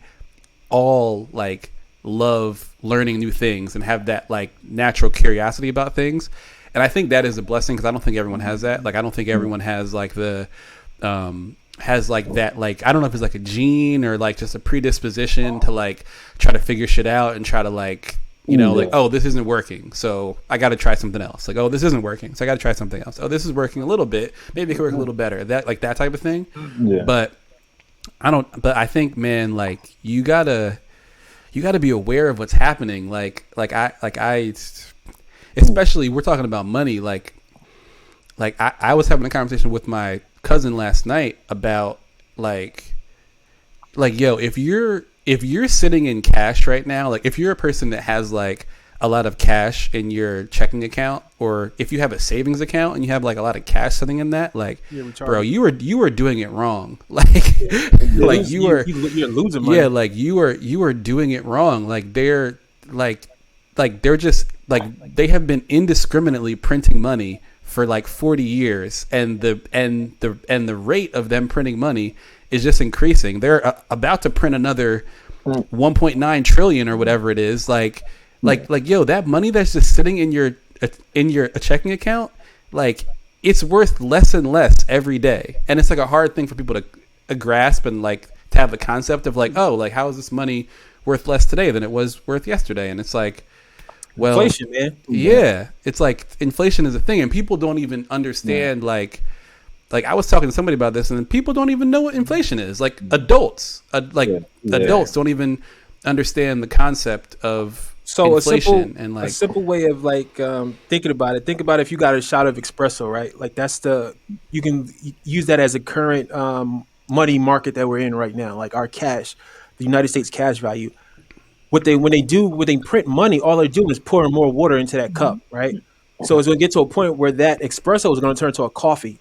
all like love learning new things and have that like natural curiosity about things. And I think that is a blessing, because I don't think everyone has that. Like I don't think everyone has like the has like that, like I don't know if it's like a gene or like just a predisposition to like try to figure shit out and try to like, you know, like, oh, this isn't working, so I got to try something else. Like, oh, this isn't working, so I got to try something else. Oh, this is working a little bit, maybe it could work a little better. That like that type of thing. But I think, man, like you gotta be aware of what's happening. Like I, especially we're talking about money. Like I was having a conversation with my cousin last night about like yo, if you're sitting in cash right now, like if you're a person that has like a lot of cash in your checking account, or if you have a savings account and you have like a lot of cash sitting in that, like, bro, you were doing it wrong. Like, like you're losing money. Yeah, like you are doing it wrong. Like they're just like they have been indiscriminately printing money for like 40 years, and the rate of them printing money is just increasing. They're about to print another 1.9 trillion or whatever it is. Like yo, that money that's just sitting in your checking account, like it's worth less and less every day. And it's like a hard thing for people to grasp and like to have the concept of like, oh, like how is this money worth less today than it was worth yesterday? And it's like, well, inflation, man. Yeah, it's like inflation is a thing, and people don't even understand like I was talking to somebody about this, and people don't even know what inflation is. Like adults, adults don't even understand the concept of inflation. A simple way of like thinking about it. Think about if you got a shot of espresso, right? Like you can use that as a current money market that we're in right now. Like our cash, the United States cash value. When they print money, all they're doing is pouring more water into that cup, right? So it's going to get to a point where that espresso is going to turn into a coffee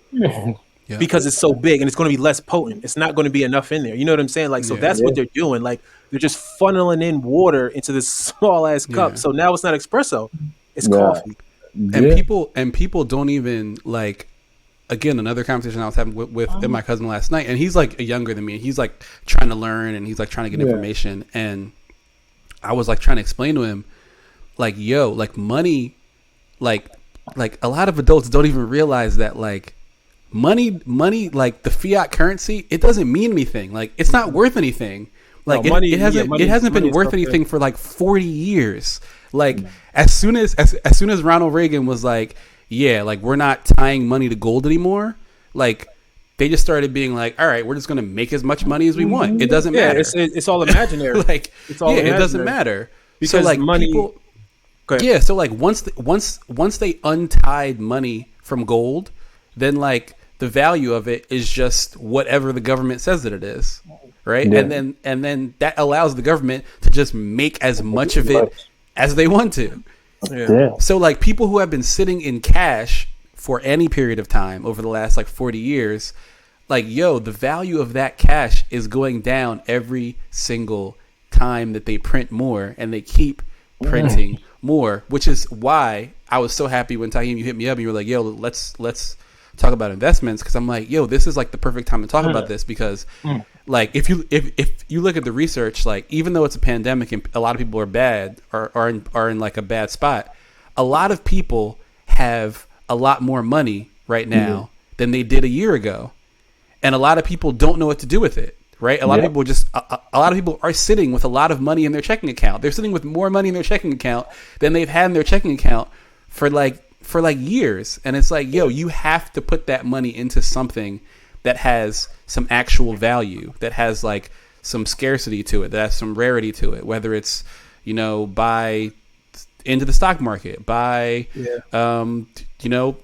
because it's so big, and it's going to be less potent. It's not going to be enough in there. You know what I'm saying? Like, so that's what they're doing. Like, they're just funneling in water into this small ass cup. So now it's not espresso, it's coffee. And people don't even like. Again, another conversation I was having with my cousin last night, and he's like younger than me. He's like trying to learn, and he's like trying to get information. And I was like trying to explain to him, like, yo, like money, like a lot of adults don't even realize that like money, like the fiat currency, it doesn't mean anything. Like it's not worth anything No, Like money. Yeah, it hasn't money been is worth tough to- anything for like 40 years. Like as soon as Ronald Reagan was like, yeah, like we're not tying money to gold anymore. Like they just started being like, all right, we're just going to make as much money as we want. It doesn't Yeah, matter. it's all imaginary. Like It's all yeah, it doesn't imaginary matter. So because like money. people Go ahead. yeah, so like once they untied money from gold, then like the value of it is just whatever the government says that it is, right? Yeah. And then that allows the government to just make as much of it as they want to. Yeah. Yeah. So like people who have been sitting in cash for any period of time over the last like 40 years, like yo, the value of that cash is going down every single time that they print more and they keep printing more, which is why I was so happy when Tahime you hit me up and you were like, yo, let's talk about investments, because I'm like, yo, this is like the perfect time to talk about this, because like if you look at the research, like even though it's a pandemic and a lot of people are bad or are in like a bad spot, a lot of people have a lot more money right now than they did a year ago, and a lot of people don't know what to do with it. Right, a lot of people just a lot of people are sitting with a lot of money in their checking account. They're sitting with more money in their checking account than they've had in their checking account for like years. And it's like, yo, you have to put that money into something that has some actual value, that has like some scarcity to it, that has some rarity to it. Whether it's, you know, buy into the stock market, buy, you know,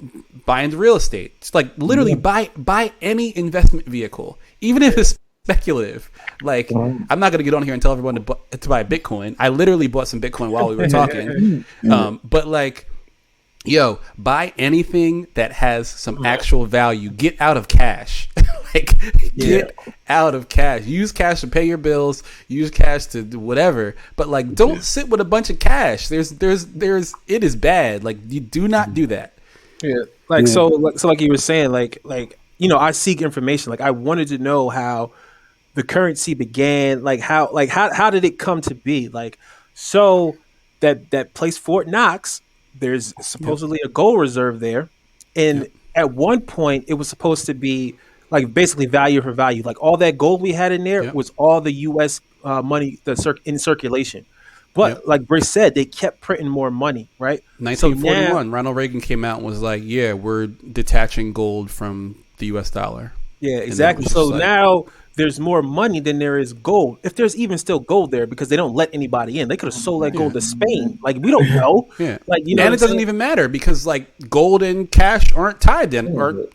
buy into real estate. It's like literally buy any investment vehicle, even if it's speculative. Like I'm not going to get on here and tell everyone to buy Bitcoin. I literally bought some Bitcoin while we were talking. But like, yo, buy anything that has some actual value. Get out of cash. Like get out of cash. Use cash to pay your bills. Use cash to do whatever. But like, don't sit with a bunch of cash. There's it is bad. Like you do not do that. Yeah, like so like you were saying, like you know, I seek information. Like I wanted to know how the currency began, like how did it come to be? Like so that place Fort Knox, there's supposedly a gold reserve there, and at one point it was supposed to be like basically value for value. Like all that gold we had in there was all the U.S. Money in circulation. But like Brice said, they kept printing more money, right? 1941, so now, Ronald Reagan came out and was like, "Yeah, we're detaching gold from the U.S. dollar." Yeah, exactly. So like, now there's more money than there is gold. If there's even still gold there, because they don't let anybody in. They could have sold that gold to Spain. Like we don't know. Yeah, like you know, and it doesn't even matter because like gold and cash aren't tied in, or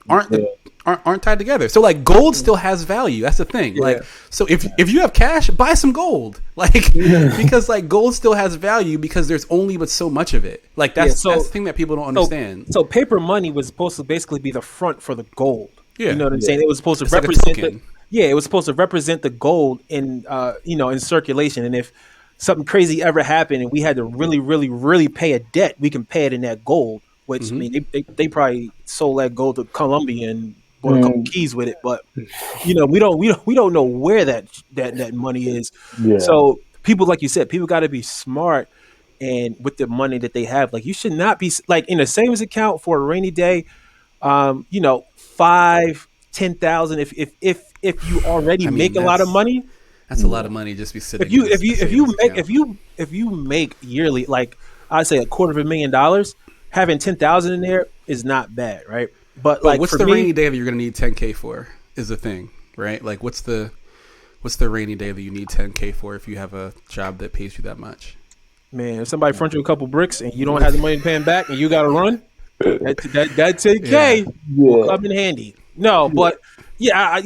aren't tied together. So like gold still has value. That's the thing. Like so if you have cash, buy some gold. Like because like gold still has value because there's only but so much of it. Like that's the thing that people don't understand. So paper money was supposed to basically be the front for the gold. Yeah. You know what I'm saying? It was supposed to It's represent like a token. it was supposed to represent the gold in you know, in circulation. And if something crazy ever happened and we had to really, really, really pay a debt, we can pay it in that gold. Which I mean, they probably sold that gold to Colombia and bought a couple keys with it. But you know, we don't know where that money is. Yeah. So people, like you said, people got to be smart. And with the money that they have, like you should not be like in a savings account for a rainy day. You know, 5,000-10,000. If you already make a lot of money, that's a lot of money just be sitting. If you make yearly, like I'd say $250,000, having 10,000 in there is not bad, right? But like, what's the rainy day that you're going to need 10K for? Is the thing, right? Like, what's the rainy day that you need 10K for if you have a job that pays you that much? Man, if somebody front you a couple bricks and you don't have the money to pay them back and you got to run. That 10K will come in handy. No, but I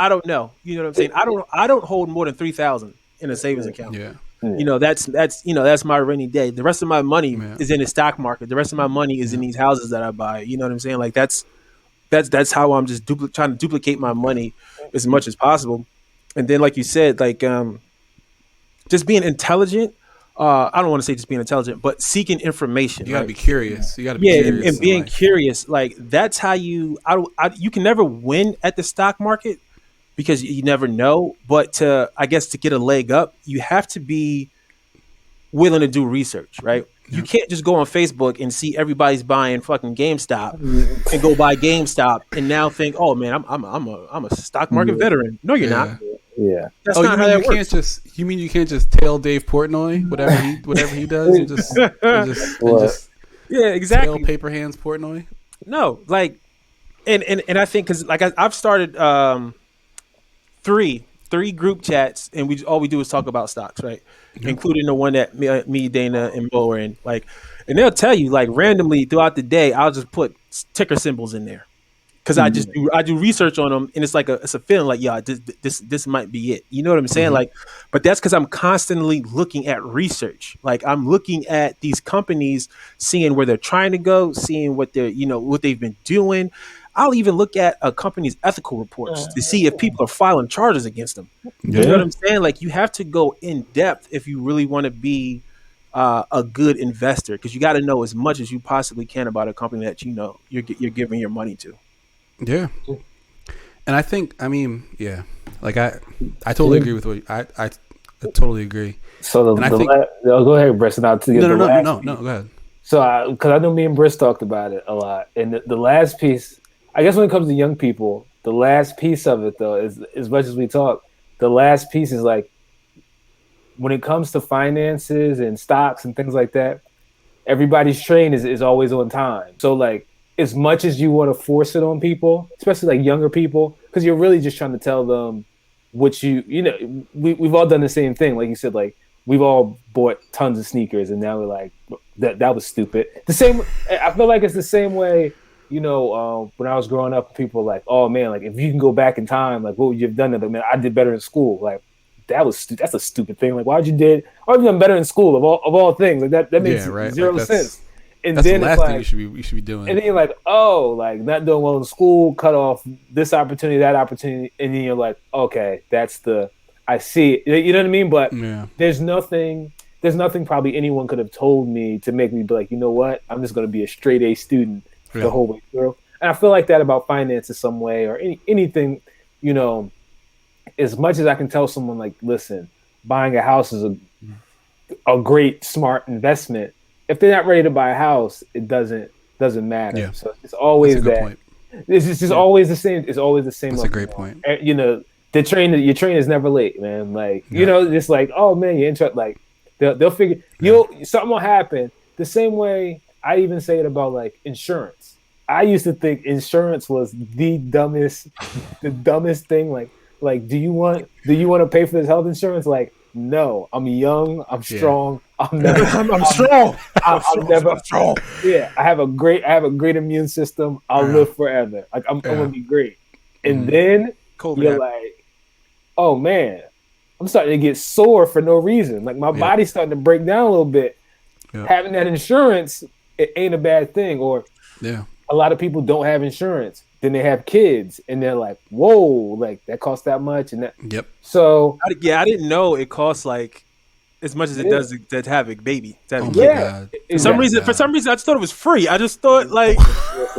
don't know. You know what I'm saying? I don't hold more than 3,000 in a savings account. Yeah. You know, that's my rainy day. The rest of my money is in the stock market. The rest of my money is in these houses that I buy. You know what I'm saying? Like that's how I'm just trying to duplicate my money as much as possible. And then, like you said, like just being intelligent. I don't want to say just being intelligent, but seeking information. You gotta be curious. You gotta be curious. And being curious, like that's how you can never win at the stock market because you never know. But to get a leg up, you have to be willing to do research, right? You can't just go on Facebook and see everybody's buying fucking GameStop and go buy GameStop and now think, oh man, I'm a stock market veteran. No, you're not. Yeah. That's Oh, not how that works. you mean you can't just tell Dave Portnoy whatever he does and What? just Yeah, tell exactly. Paper Hands Portnoy? No, like, and I think because like I've started three group chats, and we all we do is talk about stocks, right? Yeah. Including the one that me, Dana, and Mo are in. Like, and they'll tell you like randomly throughout the day, I'll just put ticker symbols in there because I do research on them, and it's a feeling like, yeah, this might be it. You know what I'm saying? Mm-hmm. Like, but that's because I'm constantly looking at research. Like, I'm looking at these companies, seeing where they're trying to go, seeing what they're what they've been doing. I'll even look at a company's ethical reports to see if people are filing charges against them. You know what Yeah. I'm saying? Like, you have to go in depth if you really want to be a good investor, because you got to know as much as you possibly can about a company that you're giving your money to. Yeah. And I think, I mean, yeah, like I totally agree with what I totally agree. So And I think go ahead, Briss, and I'll tell you no, the no, no, no, last no, piece. no. Go ahead. So, because I know me and Briss talked about it a lot, and the last piece, I guess, when it comes to young people, the last piece of it though is, as much as we talk, the last piece is like when it comes to finances and stocks and things like that. Everybody's train is always on time. So like as much as you want to force it on people, especially like younger people, because you're really just trying to tell them what we've all done the same thing. Like you said, like we've all bought tons of sneakers and now we're like, that was stupid. The same, I feel like it's the same way, when I was growing up, people were like, oh man, like if you can go back in time, like what would you have done? Like, man, I did better in school. Like that's a stupid thing. Like, why have you done better in school of all things? Like that makes Yeah, right. zero Like sense. And that's the then it's last thing like, you should be doing. and then you're like, oh, like not doing well in school, cut off this opportunity, that opportunity, and then you're like, okay, I see it. You know what I mean? But Yeah. there's nothing probably anyone could have told me to make me be like, you know what, I'm just going to be a straight A student Yeah. the whole way through. And I feel like that about finance in some way or anything, as much as I can tell someone like, listen, buying a house is a great, smart investment. If they're not ready to buy a house, it doesn't matter. Yeah. So it's That's always a good that. point. It's just always the same. It's always the same. That's a great point. Your train is never late, man. Like Yeah. just like, oh man, you're interested. Like they'll figure something will happen. The same way I even say it about like insurance. I used to think insurance was the dumbest thing. Like, do you want to pay for this health insurance? Like, no, I'm young, I'm strong, I'm never, I'm strong. I'm never, I'm strong. yeah. I have a great immune system. I'll live forever. Like, I'm gonna be great. And then COVID you're happened. like, oh man, I'm starting to get sore for no reason. Like my body's starting to break down a little bit. Yep. Having that insurance, it ain't a bad thing. Or Yeah. a lot of people don't have insurance. Then they have kids, and they're like, "Whoa, like that costs that much." And that, Yep. so I didn't know it costs like as much as it does to have a baby. To have Oh a my kid. God. For some reason, I just thought it was free. I just thought like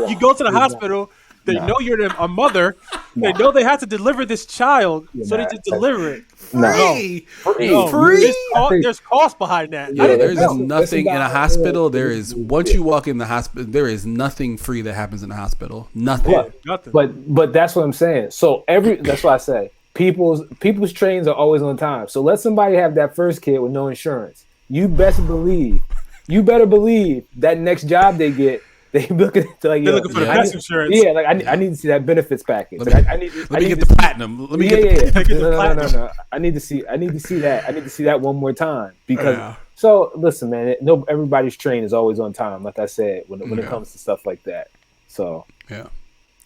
you go to the hospital, they know you're a mother, they know they have to deliver this child, so they just deliver it. Free. No, Free. there's cost behind that. Yeah, I didn't There's know. nothing in a hospital. There is once you walk in the hospital, there is nothing free that happens in a hospital. Nothing. Nothing. But that's what I'm saying. So that's what I say. People's trains are always on time. So let somebody have that first kid with no insurance. You better believe that next job they get, they looking at like, They're looking for the best insurance. Yeah, like I need to see that benefits package. Let me get the platinum. Let me get the platinum. No. I need to see that. I need to see that one more time because. So listen, man. Everybody's train is always on time. Like I said, when it comes to stuff like that. So yeah.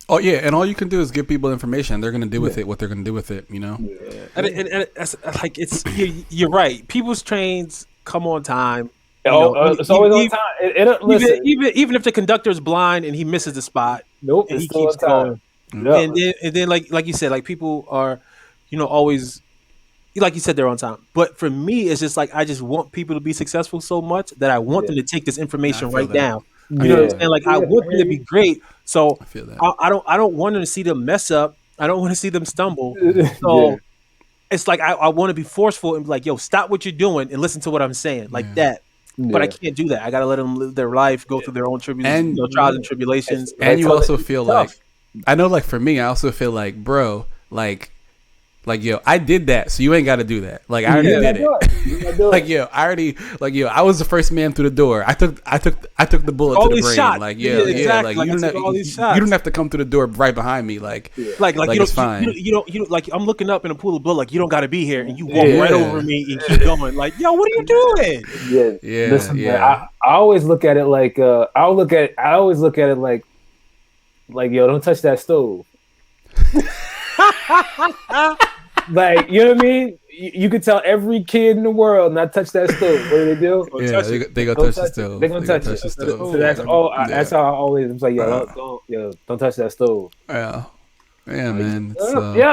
Oh yeah, and all you can do is give people information. They're going to do with it what they're going to do with it. You know. Yeah. And it's like you're right. People's trains come on time. It's always on time. Listen, Even if the conductor's blind and he misses the spot, nope, and it's he still keeps on going. time. Yep. And then like you said, like people are, always, like you said, they're on time. But for me, it's just like I just want people to be successful so much that I want them to take this information right down. You know what I'm saying? Like I want them to be great. So I feel that. I don't want them to see them mess up. I don't want to see them stumble. So it's like I want to be forceful and be like, yo, stop what you're doing and listen to what I'm saying, like that. But I can't do that. I got to let them live their life, go through their own trials and tribulations. And you also feel like, I know, like for me, I also feel like, bro, like Like, yo, I did that, so you ain't got to do that. Like, I already did it. Like, yo, I was the first man through the door. I took the bullet to the brain. Shots. Like, exactly. Like, you don't have to come through the door right behind me. Like you it's fine. You don't like I'm looking up in a pool of blood. Like, you don't got to be here, and you walk right over me and keep going. Like, yo, what are you doing? Yeah. Listen, man, I always look at it like I always look at it like yo, don't touch that stove. Like, you know what I mean? You could tell every kid in the world not touch that stove. What do they do? They go touch the stove. They're gonna touch it. So that's all. That's how I always was like, yo, don't touch that stove. Yeah, man.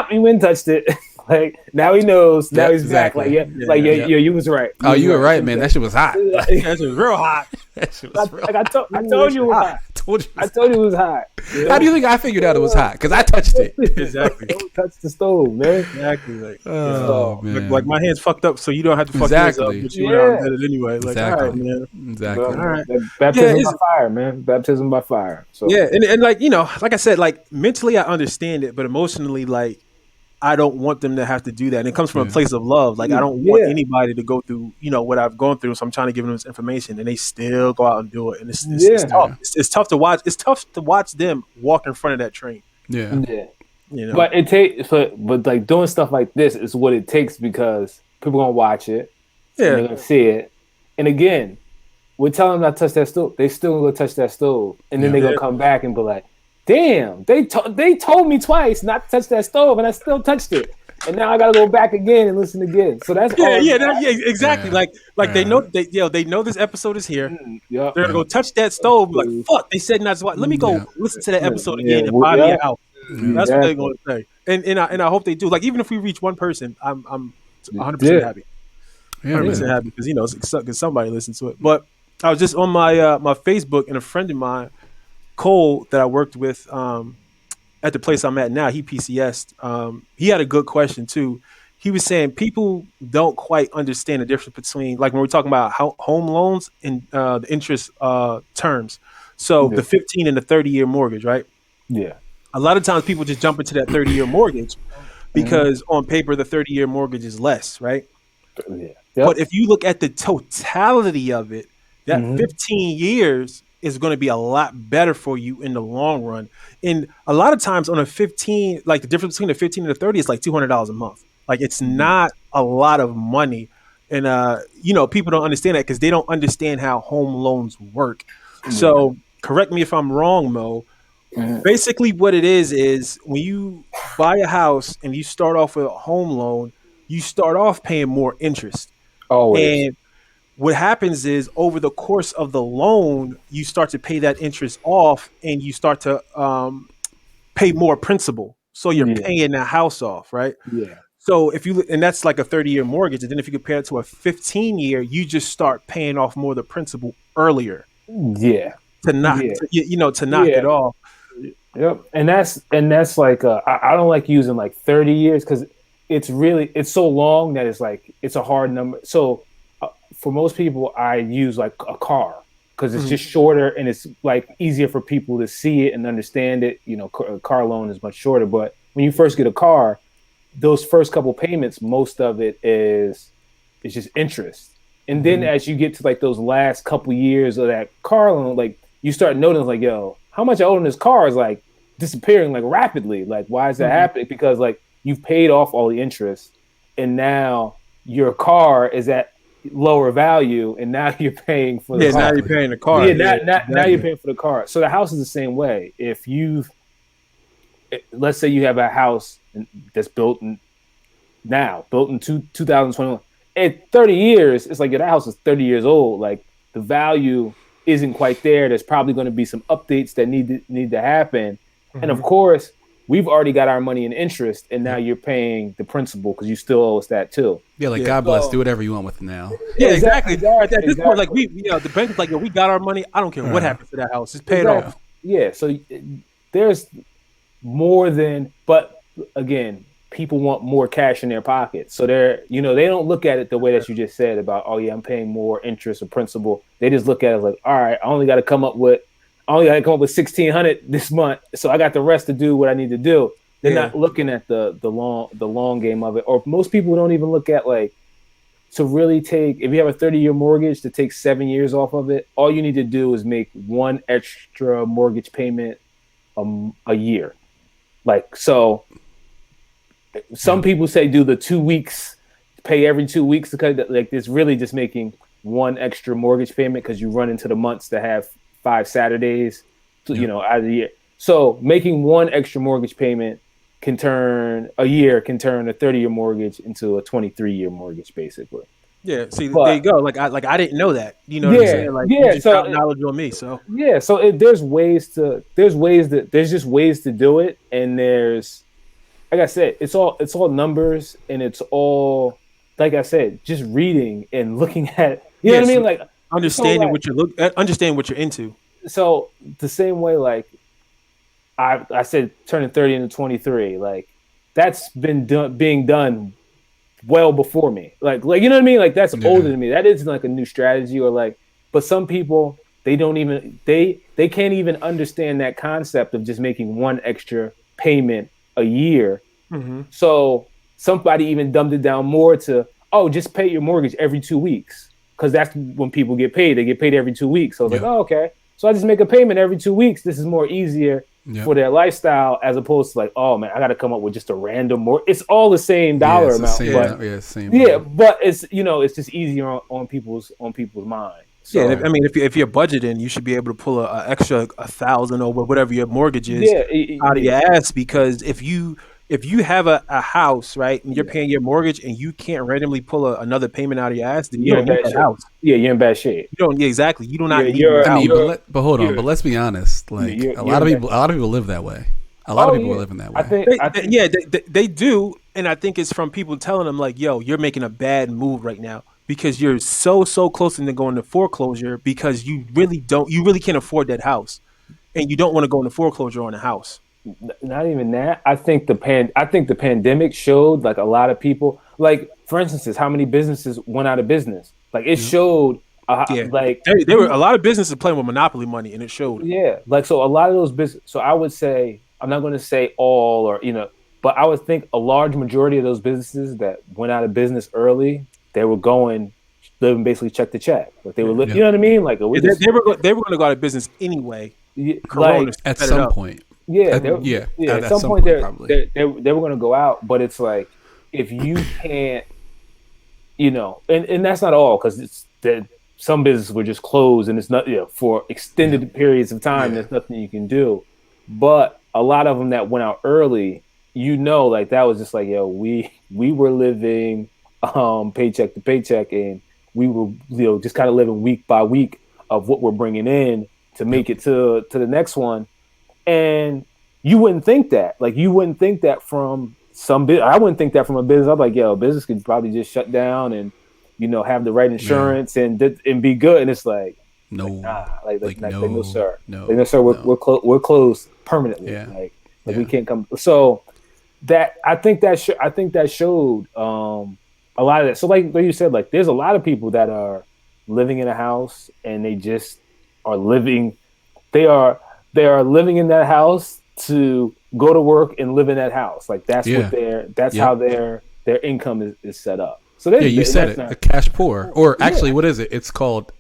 He went and touched it. Like, now he knows. Now he's back. Like, you was right. You were right, man. That shit was hot. That shit was real hot. That shit was real. Like, I told you it was hot. I told you it was hot. How do you think I figured out it was hot? Because I touched it. Exactly. Don't touch the stove, man. Exactly. Man. Like my hands fucked up, so you don't have to fuck yours up. But you went out and did it anyway. Like, all right, man. Exactly. All right. Baptism by fire, man. Baptism by fire. So. Yeah, and like, you know, like I said, like mentally I understand it, but emotionally, like, I don't want them to have to do that. And it comes from a place of love. Like, I don't want anybody to go through, you know, what I've gone through. So I'm trying to give them this information, and they still go out and do it. And it's tough. It's tough to watch. It's tough to watch them walk in front of that train. Yeah. You know, but it takes, but like doing stuff like this is what it takes, because people gonna watch it. Yeah. And they're gonna see it. And again, we're telling them not to touch that stove. They still gonna touch that stove, and then they're gonna come back and be like, damn, they told me twice not to touch that stove, and I still touched it, and now I gotta go back again and listen again. So that's exactly. Like they know they know this episode is here. They're gonna go touch that stove. Like, fuck, they said not to watch. Let me go listen to that episode again and body it out. That's what they're gonna say. And I hope they do. Like, even if we reach one person, I'm 100% happy. 100% happy, because, you know, because somebody listens to it. But I was just on my my Facebook, and a friend of mine, Cole, that I worked with at the place I'm at now, he PCS'd. He had a good question too. He was saying people don't quite understand the difference between, like, when we're talking about home loans and the interest terms. So the 15 and the 30-year mortgage, right? Yeah. A lot of times people just jump into that 30-year mortgage because on paper the 30-year mortgage is less, right? Yeah. But if you look at the totality of it, that 15 years is going to be a lot better for you in the long run. And a lot of times on a 15, like, the difference between the 15 and the 30 is like $200 a month. Like, it's not a lot of money. And, you know, people don't understand that because they don't understand how home loans work. So correct me if I'm wrong, Mo. Basically what it is when you buy a house and you start off with a home loan, you start off paying more interest. Always. And what happens is, over the course of the loan, you start to pay that interest off, and you start to pay more principal. So you're paying the house off, right? Yeah. So and that's like a 30-year mortgage. And then if you compare it to a 15-year, you just start paying off more of the principal earlier. Yeah. To knock it off. Yep. And that's like, I don't like using like 30 years, because it's so long that it's like, it's a hard number. So for most people, I use like a car, because it's just shorter, and it's like easier for people to see it and understand it. You know, a car loan is much shorter, but when you first get a car, those first couple payments, most of it is just interest. And then as you get to like those last couple years of that car loan, like, you start noticing like, yo, how much I owe in this car is like disappearing like rapidly. Like, why is that happening? Because like, you've paid off all the interest, and now your car is at lower value, and now you're paying for the car. Now you're paying the car. Now you're paying for the car. So the house is the same way. If let's say you have a house that's built in 2021, at 30 years, it's like, that house is 30 years old. Like, the value isn't quite there. There's probably going to be some updates that need to happen. And of course, we've already got our money in interest, and now you're paying the principal, because you still owe us that too. Yeah, like, God bless. Do whatever you want with it now. Yeah, exactly. At this point, like, the bank's like, yo, we got our money. I don't care what happens to that house. Just pay it off. Yeah. So there's more than, but again, people want more cash in their pocket. So they don't look at it the way that you just said about, oh yeah, I'm paying more interest or principal. They just look at it like, all right, I only got to come up with $1,600 this month, so I got the rest to do what I need to do. They're Yeah. not looking at the long game of it. Or most people don't even look at like to really take if you have a 30-year mortgage to take 7 years off of it, all you need to do is make one extra mortgage payment a year. Like so some Yeah. people say do the 2 weeks, pay every 2 weeks because like it's really just making one extra mortgage payment because you run into the months to have 5 Saturdays, Yep. out of the year. So making one extra mortgage payment can turn a 30-year mortgage into a 23-year mortgage, basically. Yeah. See, there you But go. Like I didn't know that. You know what I'm yeah, saying? Like you yeah. just dropped knowledge on me. So Yeah, so there's just ways to do it, and there's like I said, it's all numbers, and it's all like I said, just reading and looking at you know yeah. what I So mean, like so understanding like what understanding what you're into. so the same way like I said turning 30 into 23, like that's being done well before me. Like you know what I mean? Like that's older Yeah. than me. That isn't like a new strategy or like but some people they can't even understand that concept of just making one extra payment a year. Hmm. So somebody even dumbed it down more to oh just pay your mortgage every 2 weeks because that's when people get paid. They get paid every 2 weeks. So I was like, Yep. oh okay. So I just make a payment every 2 weeks. This is more easier Yep. for their lifestyle as opposed to like, oh man, I got to come up with just a random more. It's all the same Yeah. dollar It's the amount, same. but Yeah. Yeah. Same yeah, money. but it's just easier on people's mind. Yeah. And So I mean, if you're budgeting, you should be able to pull a extra 1,000 or whatever your mortgage is yeah, out of yeah, your ass because if you have a house, right, and you're yeah. paying your mortgage and you can't randomly pull another payment out of your ass, then you You're in don't need bad that shape. house. Yeah, you're in bad shape. You don't. Yeah, exactly. You do not You're need that you're I house. mean, you're but hold on. you're But let's be honest. Like you're in bad a shape. lot of people live that way. A lot of Oh people are yeah, living that I way. think I think Yeah, they do, and I think it's from people telling them like, "Yo, you're making a bad move right now because you're so close into going to foreclosure because you really can't afford that house, and you don't want to go into foreclosure on a house." not even that. I think the pandemic showed like a lot of people like for instance, how many businesses went out of business. Like it Yep. showed Yeah, like they were a you lot of businesses playing with monopoly money, and it showed. yeah, like so a lot of those business. So I would say I'm not going to say all or but I would think a large majority of those businesses that went out of business early, they were going living basically check to check. Like they were, Yeah, you Yep. know what I mean? Like we yeah just they were going to go out of business anyway. Corona like At set it some up. point. yeah, Yeah. yeah. At At some some point, point, probably. they were going to go out, but it's like if you can't, and that's not all because it's that some businesses were just closed and it's not for Yep. extended periods of time. Yeah. There's nothing you can do, but a lot of them that went out early, like that was just like we were living paycheck to paycheck and we were just kind of living week by week of what we're bringing in to Yep. make it to the next one and you wouldn't think that from some bit. I wouldn't think that from a business. I'm like, yo, business could probably just shut down and have the right Yeah. insurance and be good. And it's like No. nah, like Like no no. sir, like No. no sir, No. we're closed permanently. Yeah. Like we Yeah. can't come. So that I think that showed a lot of that. So like you said, like there's a lot of people that are living in a house and they just are living. They are they are living in that house to go to work and live in that house. Like Yeah. that's Yep. how their income is set up. So Yeah, you said that's it. A not cash poor, or yeah actually, what is it? It's called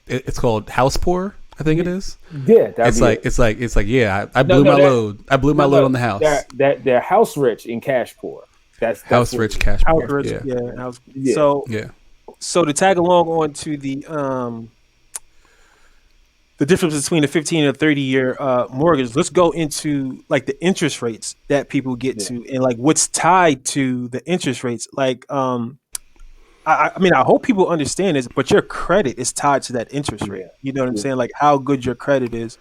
house poor. I think it is. yeah that'd It's be like it. it's like yeah. I No blew no my that load. I blew my no load no on the house. they're house rich and cash poor. That's House what rich, cash House poor. rich, Yeah. yeah. House. yeah So Yeah. so to tag along on to the difference between a 15 and a 30-year mortgage, let's go into like the interest rates that people get yeah to and like what's tied to the interest rates. Like I mean, I hope people understand this, but your credit is tied to that interest rate. yeah You know what I'm yeah saying? Like how good your credit is.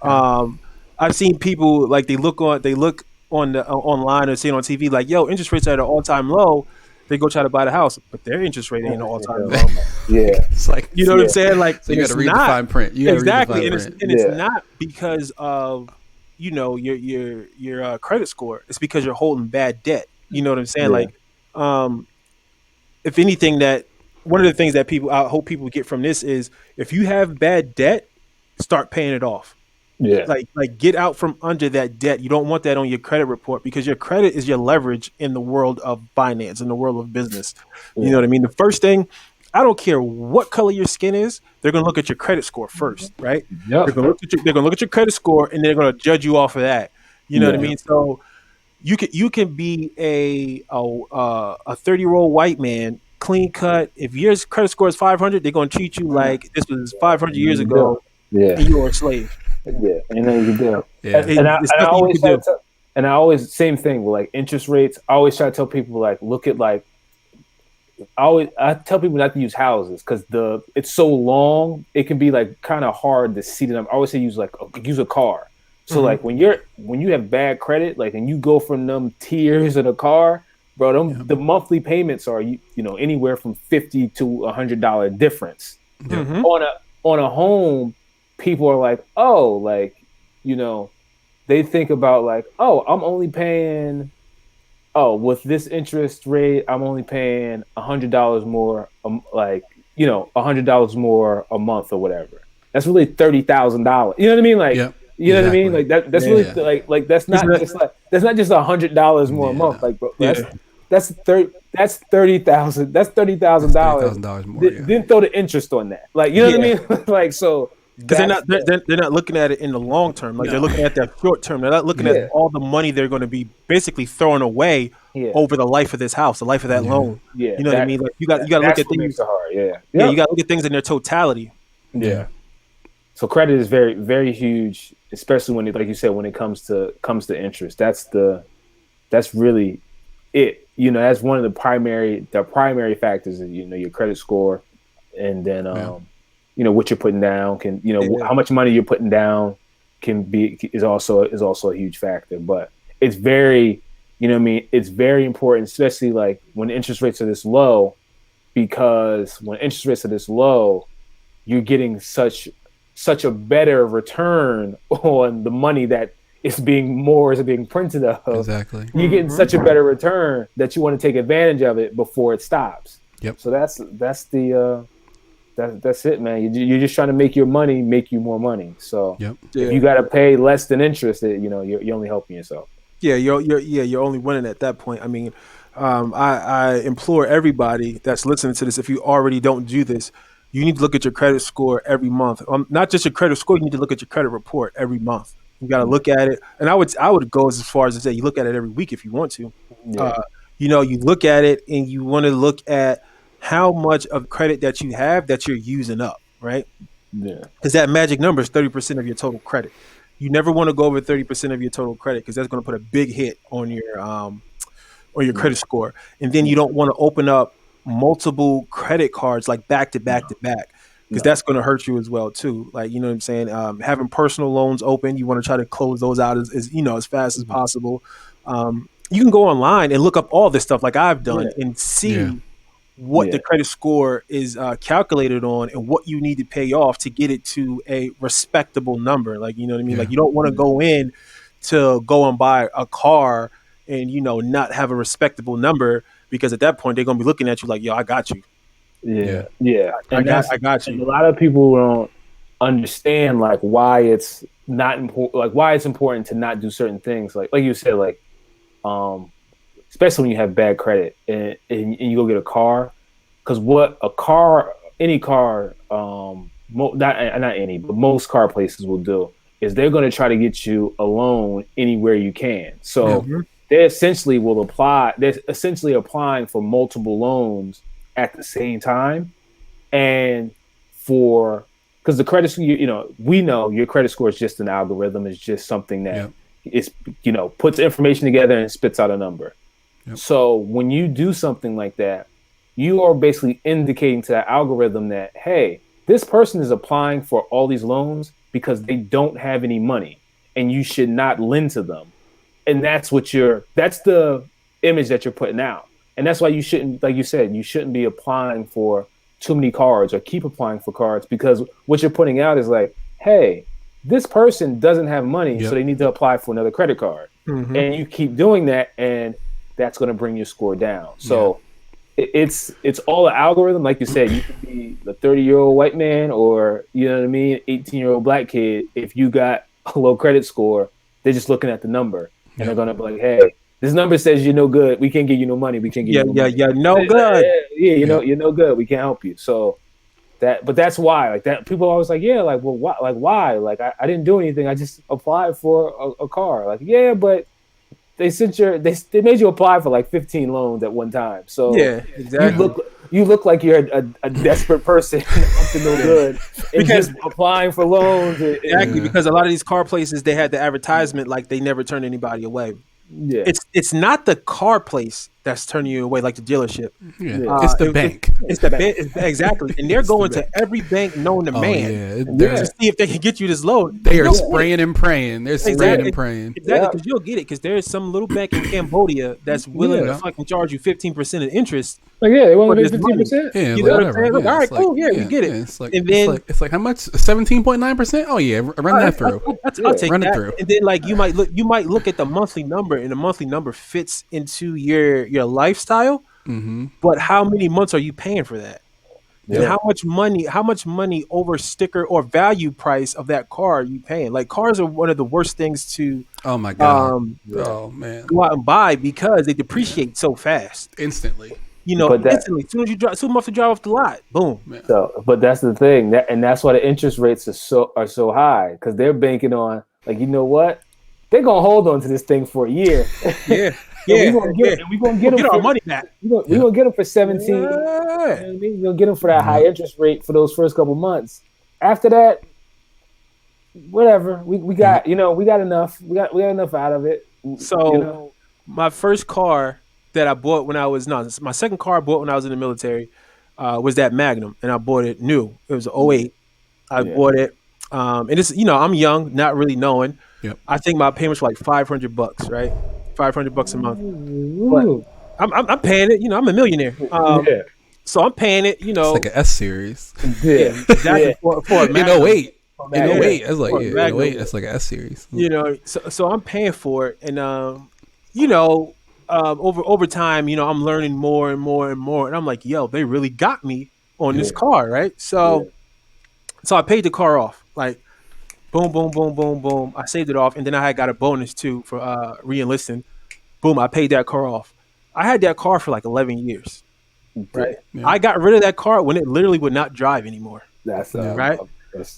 Yeah. Um, I've seen people like they look on the online or see it on TV like, yo, interest rates are at an all time low. They go try to buy the house, but their interest rate ain't an all time low. yeah It's like You know what I'm yeah saying? Like, so. You and got it's to read the not fine print. You got to read the exactly, fine and it's print. yeah not because of your credit score. It's because you're holding bad debt. You know what I'm saying? yeah Like, um, if anything, that one of the things that I hope people get from this is if you have bad debt, start paying it off. Yeah. Like get out from under that debt. You don't want that on your credit report because your credit is your leverage in the world of finance, in the world of business. You know Yeah. what I mean? The first thing, I don't care what color your skin is, they're gonna look at your credit score first, right? Yep. They're gonna look at your credit score and they're gonna judge you off of that. You know what I Yeah. mean? So you can be a 30-year-old white man, clean cut. If your credit score is 500, they're gonna treat you like this was 500 Ain't nothing years you can do. ago Yeah. and you were a slave. Yeah. Ain't nothing you can do. Yeah. It's And I nothing you always can try to do. tell, and I always same thing with like interest rates. I always try to tell people like look at like I tell people not to use houses because it's so long. It can be like kind of hard to see them. I always say use a car. So Mhm. like when you have bad credit, like and you go from them tiers in a car, bro, Yep. the monthly payments are anywhere from $50 to $100 difference. Yep. Mhm. On a home, people are like, oh, like you know, they think about like, oh, I'm only paying with this interest rate, I'm only paying $100 more, like $100 more a month or whatever. That's really $30,000. You know what I mean? Like, Yep. you know what I mean? Exactly. Like that. That's really Yeah. Yeah. like that's Isn't not that just like that's not just $100 more a Yeah. month. No. Like, bro, yeah. that's 30,000. That's thirty That's thousand thirty dollars. thousand dollars more. Yeah. Then throw the interest on that. Like, you know Yeah. what I mean? Like, so Because they're that's not they're, the they're they're not looking at it in the long term. Like they're No. looking at that short term. They're not looking at yeah, all the money they're going to be basically throwing away yeah, over the life of this house, the life of that Yeah. loan. yeah. You know what I mean? Like you got to look That's at what makes things. it hard. Yeah. Yeah, you Yep. got to look at things in their totality. Yeah. Yeah. So credit is very, very huge, especially when like you said, when it comes to interest. That's really it. That's one of the primary factors is your credit score, and then Yeah. what you're putting down can Yeah. how much money you're putting down is also a huge factor. But it's very what I mean, it's very important, especially like when interest rates are this low, because when interest rates are this low, you're getting such a better return on the money that is being printed of. Exactly. You're getting Mhm. such a better return that you want to take advantage of it before it stops. Yep. So that's it, man. You're just trying to make your money make you more money. So Yep. if Yeah. you got to pay less than interest, you're only helping yourself. Yeah, you're only winning at that point. I mean, I implore everybody that's listening to this, if you already don't do this, you need to look at your credit score every month. Not just your credit score, you need to look at your credit report every month. You got to look at it, and I would go as far as to say you look at it every week if you want to. Yeah, Uh, you look at it and you want to look at how much of credit that you have that you're using up, right? yeah, Because that magic number is 30% of your total credit. You never want to go over 30% of your total credit because that's going to put a big hit on your yeah, credit score. And then you yeah. don't want to open up multiple credit cards like back to back No, to back because no. that's going to hurt you as well too. Like, you know what I'm saying? Having personal loans open, you want to try to close those out as fast as Mhm. possible. You can go online and look up all this stuff like I've done Yeah, and Yeah. see what the yeah, credit score is calculated on and what you need to pay off to get it to a respectable number. Like, you know what I mean? Like, Yeah. you don't want to yeah, go in to go and buy a car and, not have a respectable number because at that point they're going to be looking at you like, yo, I got you. yeah, Yeah. yeah. I And got, that's I got and you. a lot of people don't understand like why it's not important, like why it's important to not do certain things. Like you said, like um, especially when you have bad credit and you go get a car, because what a car, any car, not any, but most car places will do is they're going to try to get you a loan anywhere you can. Yeah. So Hmm. they're essentially applying for multiple loans at the same time, and for because the credit score, we know your credit score is just an algorithm. It's just something that Yep. is puts information together and spits out a number. Yep. So when you do something like that, you are basically indicating to that algorithm that, hey, this person is applying for all these loans because they don't have any money and you should not lend to them. And that's the image that you're putting out. And that's why you shouldn't, like you said, you shouldn't be applying for too many cards or keep applying for cards, because what you're putting out is like, hey, this person doesn't have money, so Yep. they need to apply for another credit card. Hmm. And you keep doing that, and that's going to bring your score down. Yeah. So it's all an algorithm. Like you said, you could be the 30-year-old white man, or 18-year-old black kid. If you got a low credit score, they're just looking at the number and they're Yep. gonna be like, hey, this number says you're no good. We can't give you no money. We can't give Yeah, you no yeah, money. yeah. No good. Yeah, Yep. you're no good. We can't help you. So but that's why, like that. People are always like, yeah, like, well, why? Like, why? Like, I didn't do anything. I just applied for a car. Like, yeah, but they made you apply for like 15 loans at one time. So Yeah, you exactly. look like you're a desperate person up to no good and Because just applying for loans. exactly Yeah. because a lot of these car places they had the advertisement like they never turn anybody away. Yeah, It's not the car place that's turning you away like the dealership. Yeah. Yeah. It's the It, bank. it's the bank exactly, and they're It's the going to bank. every bank known to Oh man yeah. Yeah. to see if they can get you this loan. They are You'll get it. spraying and praying. They're spraying Exactly, and praying. exactly, Yeah. because you'll get it because there's some little bank in Cambodia that's willing to Yeah. fucking charge you 15% of interest like yeah, they want for to this pay money. 15%. Yeah, You like know what I'm whatever. saying? Like, Yeah, all right, it's like, cool, yeah, we get it. Yeah, it's like And then it's like how much? 17.9%? Oh yeah, run that through. I'll take Run it that. through. And then like you might look at the monthly number, and the monthly number fits into your lifestyle. Mm-hmm. But how many months are you paying for that? And Yeah. how much money over sticker or value price of that car are you paying? Like cars are one of the worst things to Oh my god. Yeah. Oh man. go out and buy because they depreciate so fast. Instantly. You know, But that- instantly, soon enough to drive off the lot, boom. Yeah. So, but that's the thing, and that's why the interest rates are so high because they're banking on, like, you know what, they're gonna hold on to this thing for a year. Yeah, And yeah, we gonna get yeah. we gonna get them Get our for, money back. we gonna get them for 17. You know Yeah. what I mean? We're gonna get them for that high interest rate for those first couple months. After that, whatever. We got we got enough. We got enough out of it. So you know? my first car that I bought when I was my second car I bought when I was in the military was that Magnum, and I bought it new. It was an '08. I Yeah. bought it, and it's I'm young, not really knowing. Yep. I think my payments were like $500, right? $500 a month. Ooh. I'm paying it. I'm a millionaire. Yeah. So I'm paying it. It's like an S series. Yeah. Exactly Yeah. for a In Magnum. 08. In Yeah. 08. That's like For a yeah, in Magnum. 08, that's like an S series. So I'm paying for it, and over time, I'm learning more and more and more, and I'm like, yo, they really got me on this Yeah. car, right? So I paid the car off, like, boom, boom, boom, boom, boom. I saved it off, and then I had got a bonus too for re-enlisting. Boom, I paid that car off. I had that car for like 11 years, right? Yeah. I got rid of that car when it literally would not drive anymore. That's Right.